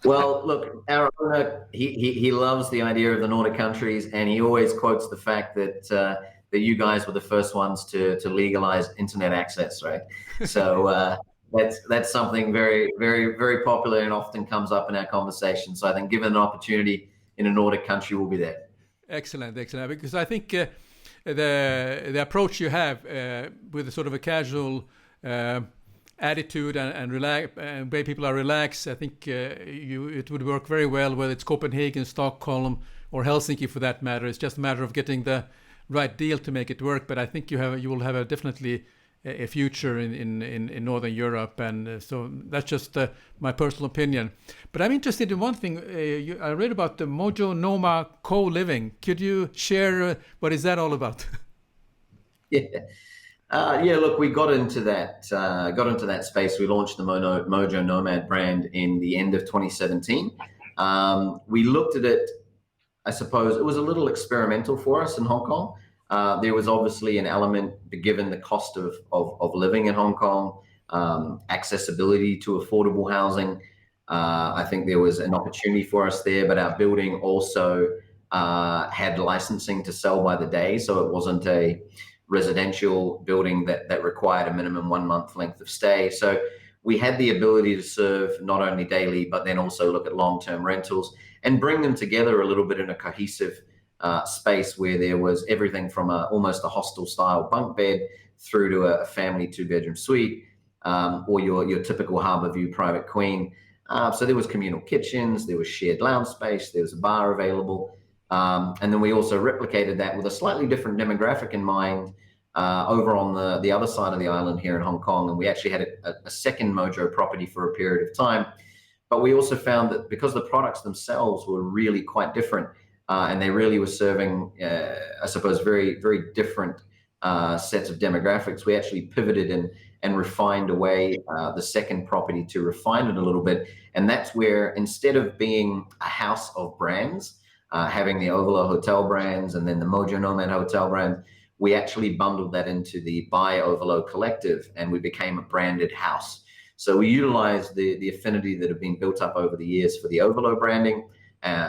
Well, look, our owner, he loves the idea of the Nordic countries, and he always quotes the fact that you guys were the first ones to legalize internet access, right? So that's something very, very, very popular and often comes up in our conversation. So I think given an opportunity in a Nordic country, we'll be there. Excellent. Because I think the approach you have with a sort of a casual attitude and relax, and way people are relaxed, I think it would work very well, whether it's Copenhagen, Stockholm, or Helsinki for that matter. It's just a matter of getting the right deal to make it work. But I think you will have definitely a future in Northern Europe, and so that's just my personal opinion. But I'm interested in one thing. I read about the Mojo Noma co-living. Could you share what is that all about? Yeah, look, we got into that space. We launched the Mojo Nomad brand in the end of 2017. We looked at it. I suppose it was a little experimental for us in Hong Kong. There was obviously an element, given the cost of living in Hong Kong, accessibility to affordable housing, I think there was an opportunity for us there, but our building also had licensing to sell by the day, so it wasn't a residential building that required a minimum 1 month length of stay. So we had the ability to serve not only daily, but then also look at long-term rentals and bring them together a little bit in a cohesive space where there was everything from almost a hostel-style bunk bed through to a family 2-bedroom suite, or your typical harbour view private queen. So there was communal kitchens, there was shared lounge space, there was a bar available. And then we also replicated that with a slightly different demographic in mind over on the other side of the island here in Hong Kong. And we actually had a second Mojo property for a period of time. But we also found that because the products themselves were really quite different, and they really were serving, I suppose, very, very different sets of demographics, we actually pivoted and refined away the second property to refine it a little bit. And that's where, instead of being a house of brands, having the Ovolo Hotel brands and then the Mojo Nomad Hotel brand, we actually bundled that into the By Ovolo Collective, and we became a branded house. So we utilized the affinity that had been built up over the years for the Ovolo branding.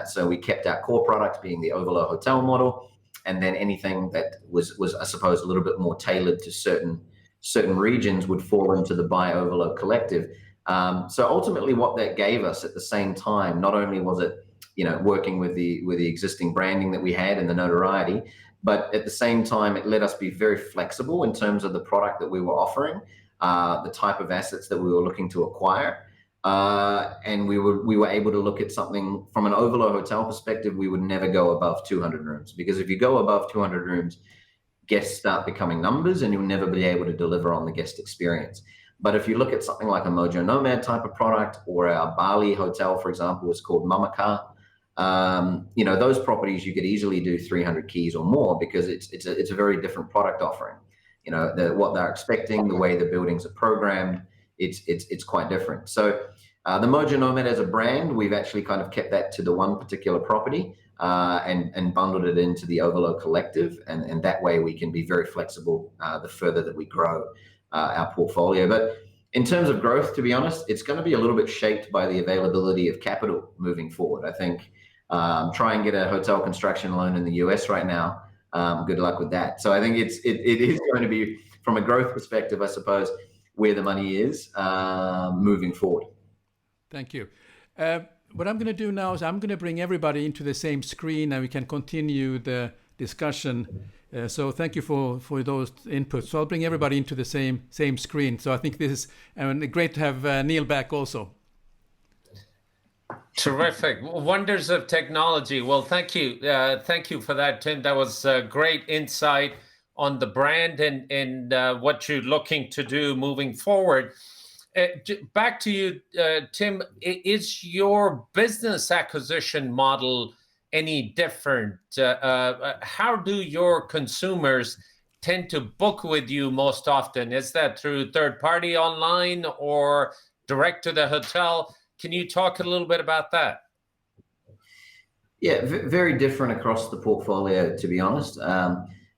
So we kept our core products being the Ovolo Hotel model, and then anything that was I suppose a little bit more tailored to certain regions would fall into the By Ovolo Collective. So ultimately, what that gave us at the same time, not only was it working with the existing branding that we had and the notoriety, but at the same time, it let us be very flexible in terms of the product that we were offering, the type of assets that we were looking to acquire. And we were able to look at something from an Ovolo Hotel perspective. We would never go above 200 rooms, because if you go above 200 rooms, guests start becoming numbers and you'll never be able to deliver on the guest experience. But if you look at something like a Mojo Nomad type of product, or our Bali hotel, for example, was called Mamaka, those properties you could easily do 300 keys or more, because it's a very different product offering. What they're expecting, the way the buildings are programmed, it's quite different. So the Mojo Nomad as a brand, we've actually kind of kept that to the one particular property and bundled it into the Ovolo Collective, and that way we can be very flexible the further that we grow our portfolio. But in terms of growth, to be honest, it's going to be a little bit shaped by the availability of capital moving forward. I think try and get a hotel construction loan in the US right now. Good luck with that. So I think it is going to be, from a growth perspective, I suppose, where the money is moving forward. Thank you. What I'm going to do now is I'm going to bring everybody into the same screen, and we can continue the discussion. So thank you for those inputs. So I'll bring everybody into the same screen. So I think this is great to have Neil back also. Terrific. Wonders of technology. Well, thank you. Thank you for that, Tim. That was great insight on the brand and what you're looking to do moving forward. Back to you, Tim. Is your business acquisition model any different? How do your consumers tend to book with you most often? Is that through third party online or direct to the hotel? Can you talk a little bit about that? Yeah, very different across the portfolio, to be honest.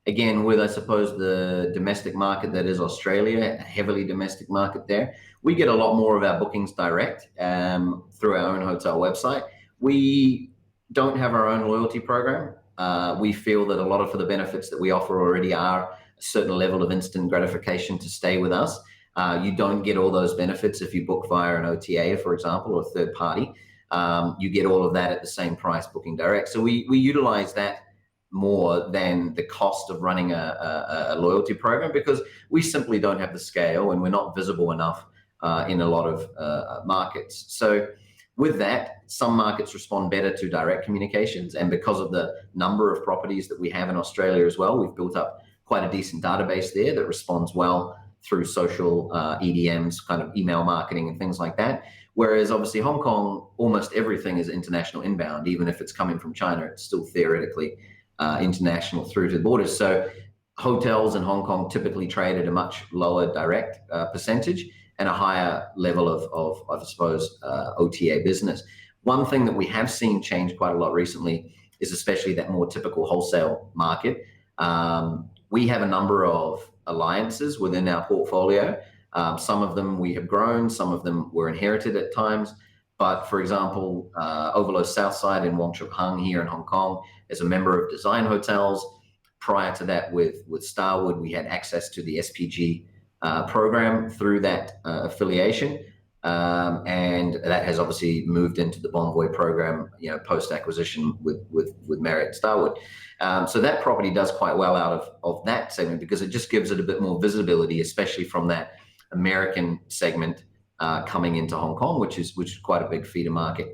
Again, with, I suppose, the domestic market that is Australia, a heavily domestic market there, we get a lot more of our bookings direct through our own hotel website. We don't have our own loyalty program. We feel that a lot of the benefits that we offer already are a certain level of instant gratification to stay with us. You don't get all those benefits if you book via an OTA, for example, or a third party. You get all of that at the same price booking direct. So we utilize that more than the cost of running a loyalty program, because we simply don't have the scale and we're not visible enough in a lot of markets. So with that, some markets respond better to direct communications, and because of the number of properties that we have in Australia as well, we've built up quite a decent database there that responds well through social EDMs, kind of email marketing and things like that. Whereas obviously Hong Kong, almost everything is international inbound. Even if it's coming from China, it's still theoretically international through to the borders. So hotels in Hong Kong typically trade at a much lower direct percentage and a higher level of I suppose, OTA business. One thing that we have seen change quite a lot recently is especially that more typical wholesale market. We have a number of alliances within our portfolio. Some of them we have grown, some of them were inherited at times. But for example, Ovolo Southside in Wong Chuk Hang here in Hong Kong is a member of Design Hotels. Prior to that, with Starwood, we had access to the SPG program through that affiliation. And that has obviously moved into the Bonvoy program, post acquisition with Marriott Starwood. So that property does quite well out of that segment because it just gives it a bit more visibility, especially from that American segment coming into Hong Kong, which is quite a big feeder market.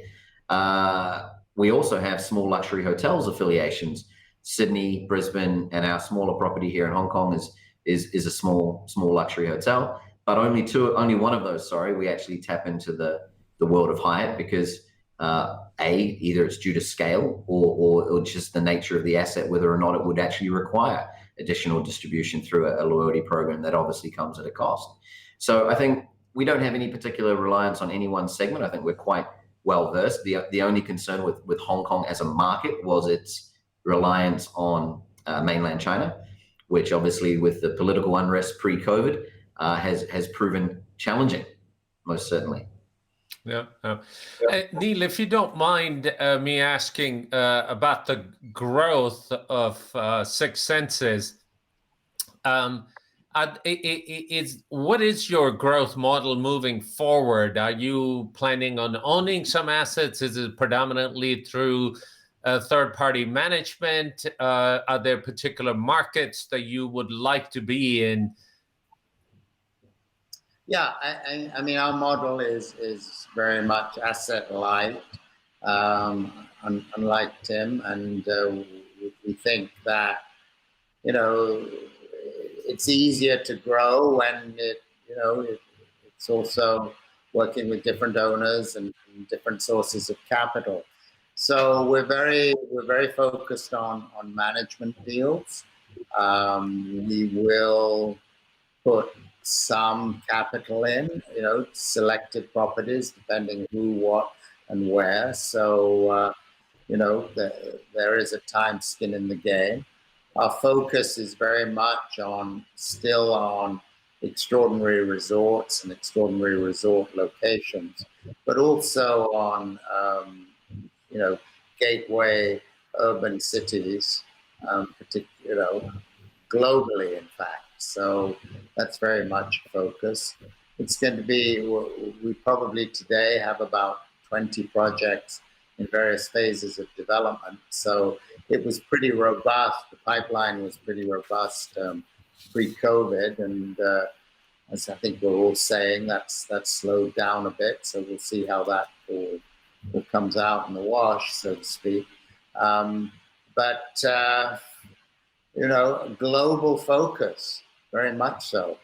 We also have small luxury hotels affiliations. Sydney, Brisbane, and our smaller property here in Hong Kong is a small luxury hotel. But only one of those, we actually tap into the world of Hyatt because either it's due to scale or just the nature of the asset, whether or not it would actually require additional distribution through a loyalty program that obviously comes at a cost. So I think we don't have any particular reliance on any one segment. I think we're quite well versed. The only concern with Hong Kong as a market was its reliance on mainland China, which obviously with the political unrest pre-COVID has proven challenging, most certainly. Yeah. Neil, if you don't mind me asking about the growth of Six Senses, what is your growth model moving forward? Are you planning on owning some assets? Is it predominantly through third-party management? Are there particular markets that you would like to be in? Yeah, I mean, our model is very much asset light, unlike Tim, and we think that it's easier to grow when it's also working with different owners and different sources of capital. So we're very focused on management deals. We will put some capital in, selected properties, depending who, what, and where. So, there is a time skin in the game. Our focus is very much still on extraordinary resorts and extraordinary resort locations, but also on, gateway urban cities, globally, in fact. So that's very much focus. It's going to be, we probably today have about 20 projects in various phases of development. So it was pretty robust. The pipeline was pretty robust pre-COVID. And as I think we're all saying, that's slowed down a bit. So we'll see how that all comes out in the wash, so to speak. Global focus, very much so.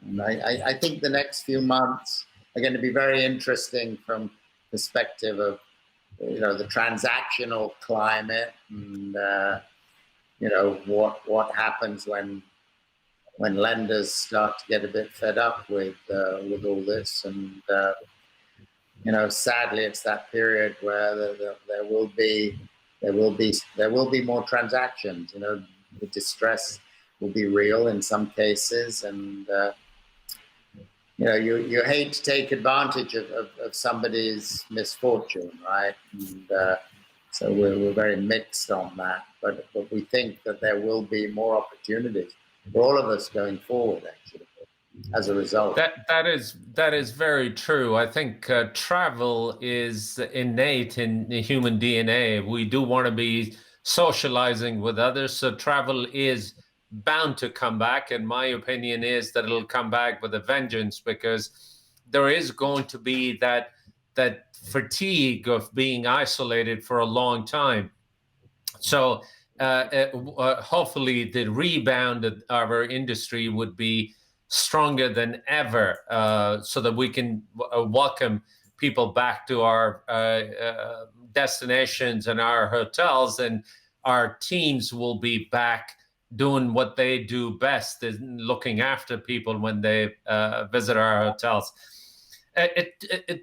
And I think the next few months are going to be very interesting from perspective of, the transactional climate and, what happens when lenders start to get a bit fed up with all this. And, sadly, it's that period where there will be more transactions. The distress will be real in some cases, and you hate to take advantage of somebody's misfortune, right? And so we're very mixed on that, but we think that there will be more opportunities for all of us going forward, actually, as a result. That is very true. I think travel is innate in the human DNA. We do want to be socializing with others, so travel is bound to come back, and my opinion is that it'll come back with a vengeance, because there is going to be that fatigue of being isolated for a long time. So hopefully the rebound of our industry would be stronger than ever, so that we can welcome people back to our destinations and our hotels, and our teams will be back doing what they do best, is looking after people when they visit our hotels.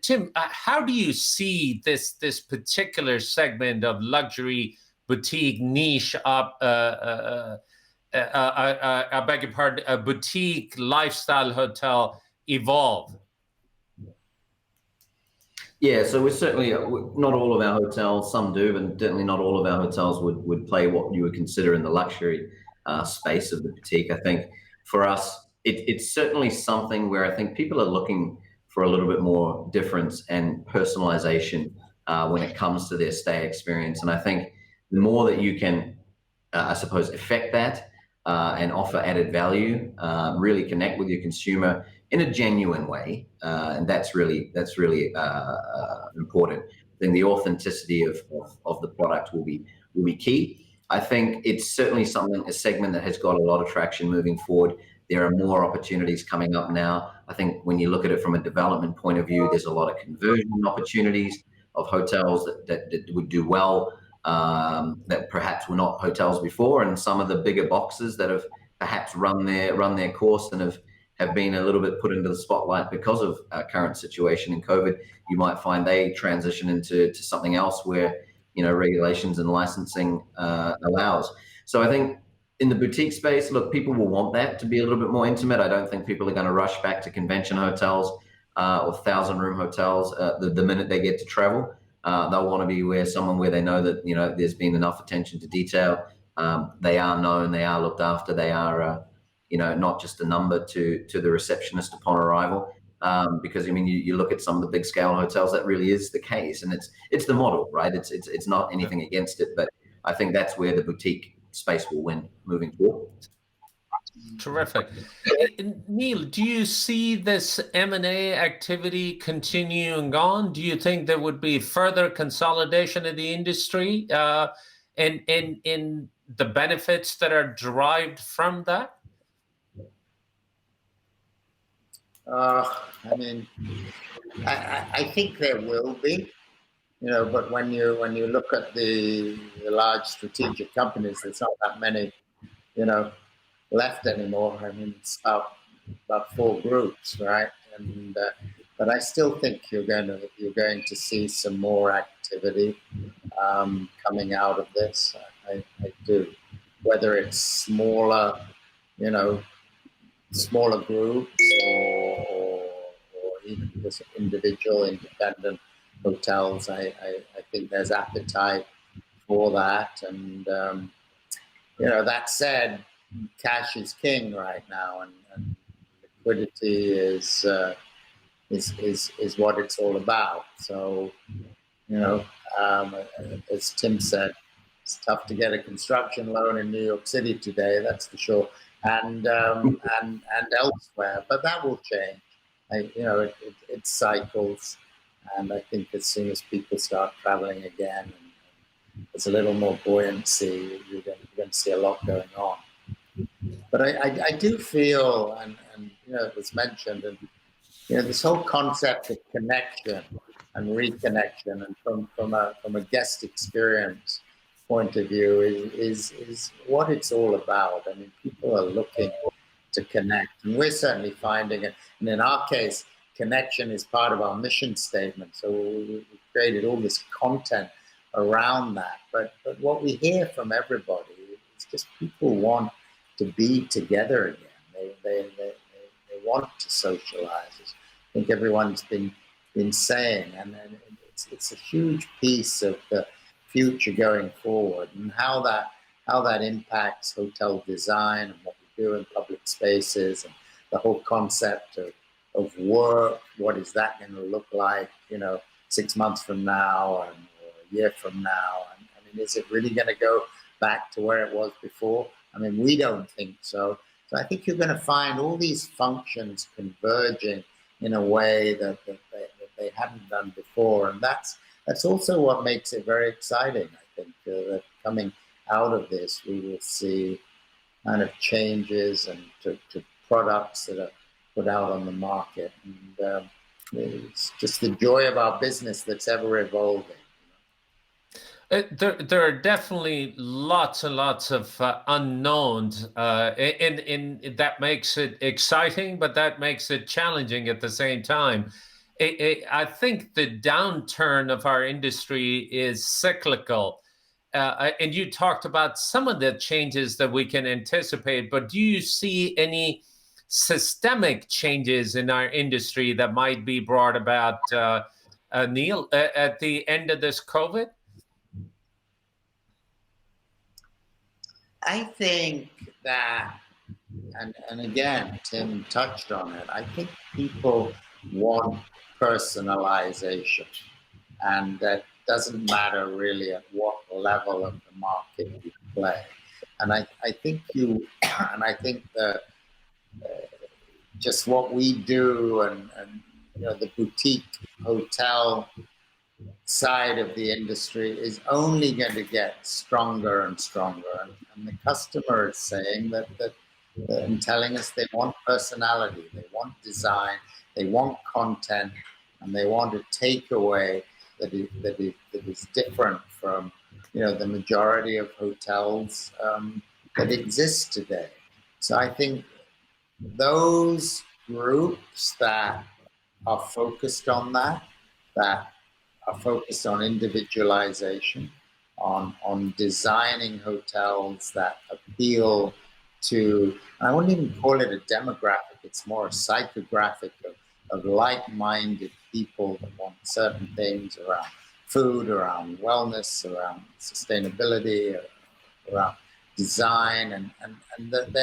Tim, how do you see this particular segment of luxury boutique niche I beg your pardon, a boutique lifestyle hotel evolve? Yeah, so we're certainly not all of our hotels. Some do, but certainly not all of our hotels would play what you would consider in the luxury space of the boutique. I think for us, it's certainly something where I think people are looking for a little bit more difference and personalization when it comes to their stay experience. And I think the more that you can, I suppose, affect that and offer added value, really connect with your consumer in a genuine way, and that's really important. I think the authenticity of the product will be key. I think it's certainly a segment that has got a lot of traction moving forward. There are more opportunities coming up now. I think when you look at it from a development point of view, there's a lot of conversion opportunities of hotels that would do well, that perhaps were not hotels before, and some of the bigger boxes that have perhaps run their course and have been a little bit put into the spotlight because of our current situation in COVID. You might find they transition into something else where regulations and licensing allows. So I think in the boutique space, look, people will want that to be a little bit more intimate. I don't think people are going to rush back to convention hotels or 1,000-room hotels the minute they get to travel. They'll want to be where they know that there's been enough attention to detail. They are known, they are looked after, they are not just a number to the receptionist upon arrival. Because I mean, you look at some of the big scale hotels, that really is the case, and it's the model, right? It's not anything against it, but I think that's where the boutique space will win moving forward. Terrific. Neil, do you see this M&A activity continuing on? Do you think there would be further consolidation in the industry and in the benefits that are derived from that? I mean, I think there will be, but when you look at the large strategic companies, there's not that many, left anymore. I mean, it's about 4 groups, right? And but I still think you're going to see some more activity coming out of this. I do, whether it's smaller groups or even just individual independent hotels. I think there's appetite for that, and that said, cash is king right now, and liquidity is what it's all about. So as Tim said, it's tough to get a construction loan in New York City today, that's for sure, and elsewhere. But that will change. It cycles, and I think as soon as people start traveling again, and there's a little more buoyancy, you're going to see a lot going on. But I do feel, and it was mentioned, and this whole concept of connection and reconnection, and from a guest experience point of view, is what it's all about. I mean, people are looking to connect, and we're certainly finding it. And in our case, connection is part of our mission statement. So we created all this content around that. But what we hear from everybody is just people want to be together again. They want to socialize. I think everyone's been saying, and it's a huge piece of the future going forward, and how that impacts hotel design and what we do in public spaces, and the whole concept of work. What is that going to look like, 6 months from now, or a year from now? And I mean, is it really going to go back to where it was before? I mean, we don't think so. So I think you're going to find all these functions converging in a way that they hadn't done before, and that's also what makes it very exciting. I think that coming out of this, we will see kind of changes and to products that are put out on the market, and it's just the joy of our business that's ever evolving. There are definitely lots and lots of unknowns, and that makes it exciting, but that makes it challenging at the same time. I think the downturn of our industry is cyclical. And you talked about some of the changes that we can anticipate, but do you see any systemic changes in our industry that might be brought about Neil, at the end of this COVID? I think that, and again, Tim touched on it, I think people want personalization, and that doesn't matter really at what level of the market you play. And I think and I think that just what we do, and the boutique hotel side of the industry is only going to get stronger and stronger. And the customer is saying that and telling us they want personality, they want design, they want content, and they want a takeaway that is different from the majority of hotels that exist today. So I think those groups that are focused on that are focused on individualization, on designing hotels that appeal to, I wouldn't even call it a demographic, it's more a psychographic of like-minded people that want certain things around food, around wellness, around sustainability, around design, and that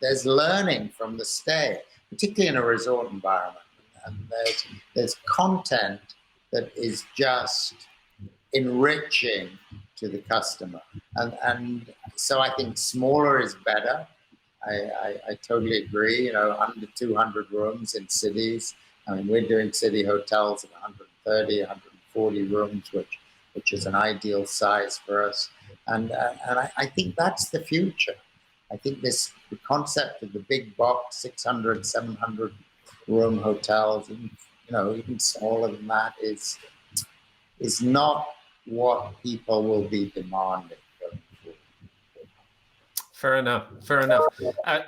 there's learning from the stay, particularly in a resort environment. And there's content that is just enriching to the customer, and so I think smaller is better. I totally agree. Under 200 rooms in cities. I mean, we're doing city hotels at 130, 140 rooms, which is an ideal size for us. And I think that's the future. I think the concept of the big box, 600, 700 room hotels, even smaller than that, is not what people will be demanding. Fair enough.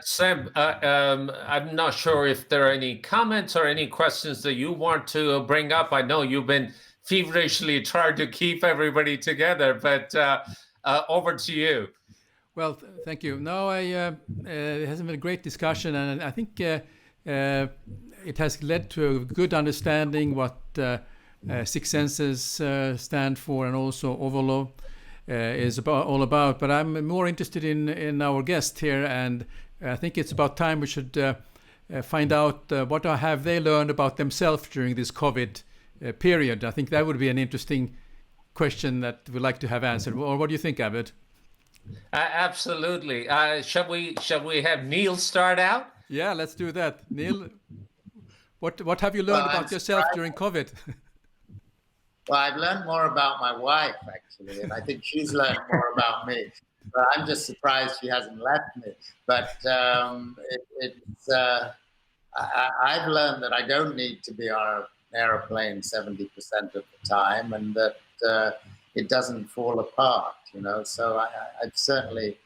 Sam, I'm not sure if there are any comments or any questions that you want to bring up. I know you've been feverishly trying to keep everybody together, but over to you. Well, thank you. No, it has been a great discussion, and I think it has led to a good understanding what Six Senses stand for, and also Ovolo is all about. But I'm more interested in our guest here, and I think it's about time we should find out what have they learned about themselves during this COVID period. I think that would be an interesting question that we'd like to have answered. Or what do you think, Abid? Absolutely. Shall we have Neil start out? Yeah, let's do that. Neil, what have you learned about yourself during COVID? Well, I've learned more about my wife, actually, and I think she's learned more about me. But I'm just surprised she hasn't left me. But I've learned that I don't need to be on an airplane 70% of the time, and that it doesn't fall apart, So I've certainly,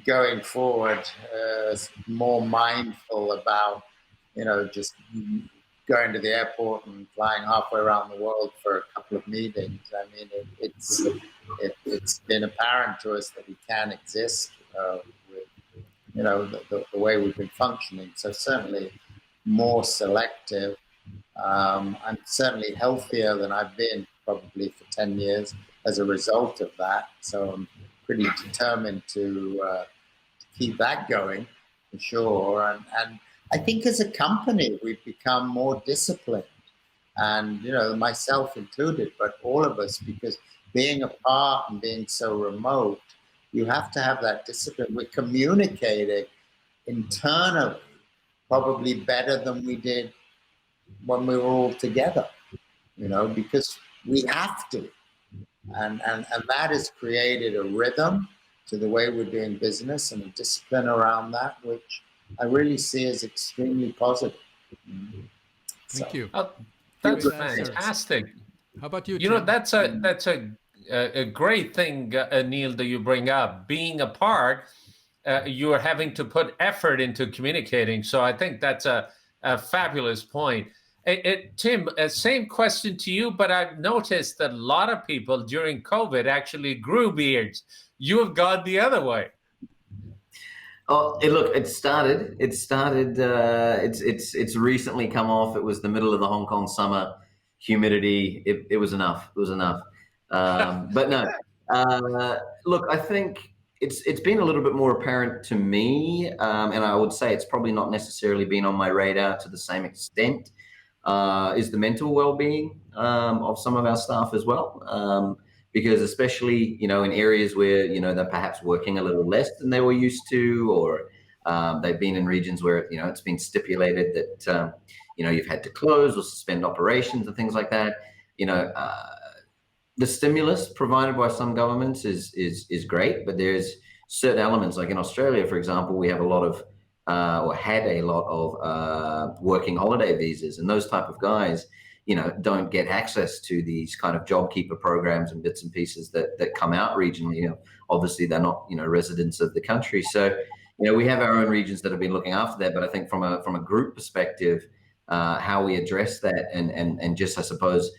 going forward, more mindful about, just going to the airport and flying halfway around the world for a couple of meetings. I mean, it's been apparent to us that we can exist with, the way we've been functioning. So certainly more selective. I'm certainly healthier than I've been probably for 10 years as a result of that. So I'm pretty determined to keep that going, for sure. And I think as a company, we've become more disciplined, and myself included, but all of us, because being apart and being so remote, you have to have that discipline. We're communicating internally probably better than we did when we were all together, because we have to, and that has created a rhythm to the way we're doing business and a discipline around that, which I really see as extremely positive. Thank you. Oh, that's fantastic. How about you, Tim? That's a great thing, Neil, that you bring up. Being apart, you are having to put effort into communicating. So I think that's a fabulous point. Tim, same question to you, but I've noticed that a lot of people during COVID actually grew beards. You have gone the other way. Oh, look, it started. It started. It's recently come off. It was the middle of the Hong Kong summer, humidity. It was enough. It was enough. But no. Look, I think it's been a little bit more apparent to me, and I would say it's probably not necessarily been on my radar to the same extent. Is the mental well-being of some of our staff as well. Because especially, in areas where, they're perhaps working a little less than they were used to, or they've been in regions where, it's been stipulated that, you've had to close or suspend operations and things like that. The stimulus provided by some governments is great, but there's certain elements, like in Australia, for example, we have a lot of, or had a lot of working holiday visas, and those type of guys, don't get access to these kind of job keeper programs and bits and pieces that come out regionally. Obviously they're not, residents of the country. So, we have our own regions that have been looking after that. But I think from a group perspective, how we address that and just, I suppose,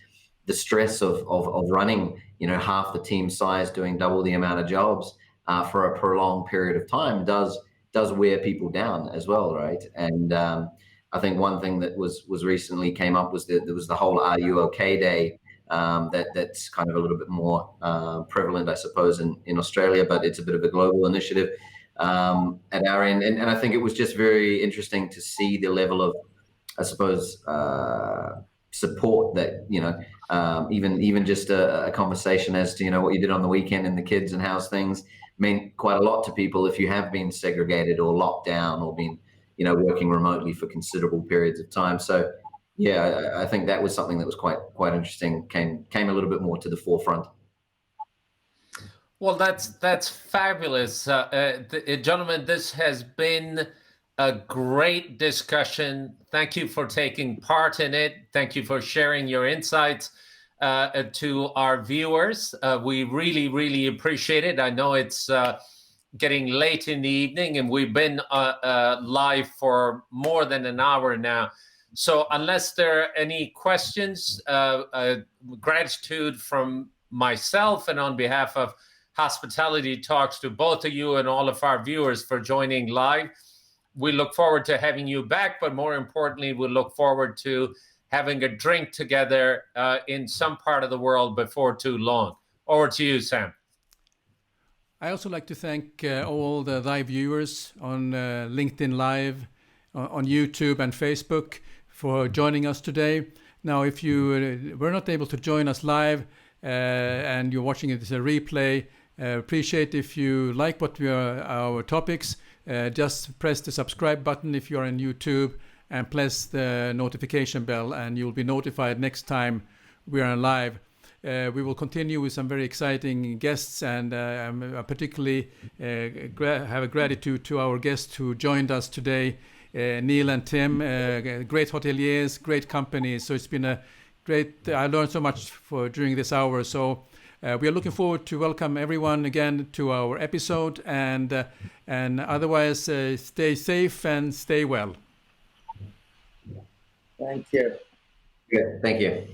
the stress of running, half the team size doing double the amount of jobs for a prolonged period of time does wear people down as well, right? And I think one thing that was recently came up was that there was the whole "Are You Okay" Day. That's kind of a little bit more prevalent, I suppose, in Australia, but it's a bit of a global initiative at our end. And I think it was just very interesting to see the level of, I suppose, support that, even just a conversation as to, what you did on the weekend and the kids and how's things meant quite a lot to people if you have been segregated or locked down or been, working remotely for considerable periods of time. So, yeah, I think that was something that was quite interesting. Came a little bit more to the forefront. Well, that's fabulous, gentlemen. This has been a great discussion. Thank you for taking part in it. Thank you for sharing your insights to our viewers. We really, really appreciate it. I know it's getting late in the evening, and we've been live for more than an hour now. So unless there are any questions, gratitude from myself and on behalf of Hospitality Talks to both of you and all of our viewers for joining live. We look forward to having you back, but more importantly, we look forward to having a drink together in some part of the world before too long. Over to you, Sam. I also like to thank all the live viewers on LinkedIn Live, on YouTube and Facebook for joining us today. Now, if you were not able to join us live and you're watching it as a replay, appreciate if you like our topics. Just press the subscribe button if you're on YouTube and press the notification bell, and you'll be notified next time we are live. We will continue with some very exciting guests, and particularly have a gratitude to our guests who joined us today, Neil and Tim, great hoteliers, great companies. So it's been a great, I learned so much during this hour. So we are looking forward to welcome everyone again to our episode, and otherwise stay safe and stay well. Thank you. Good. Thank you.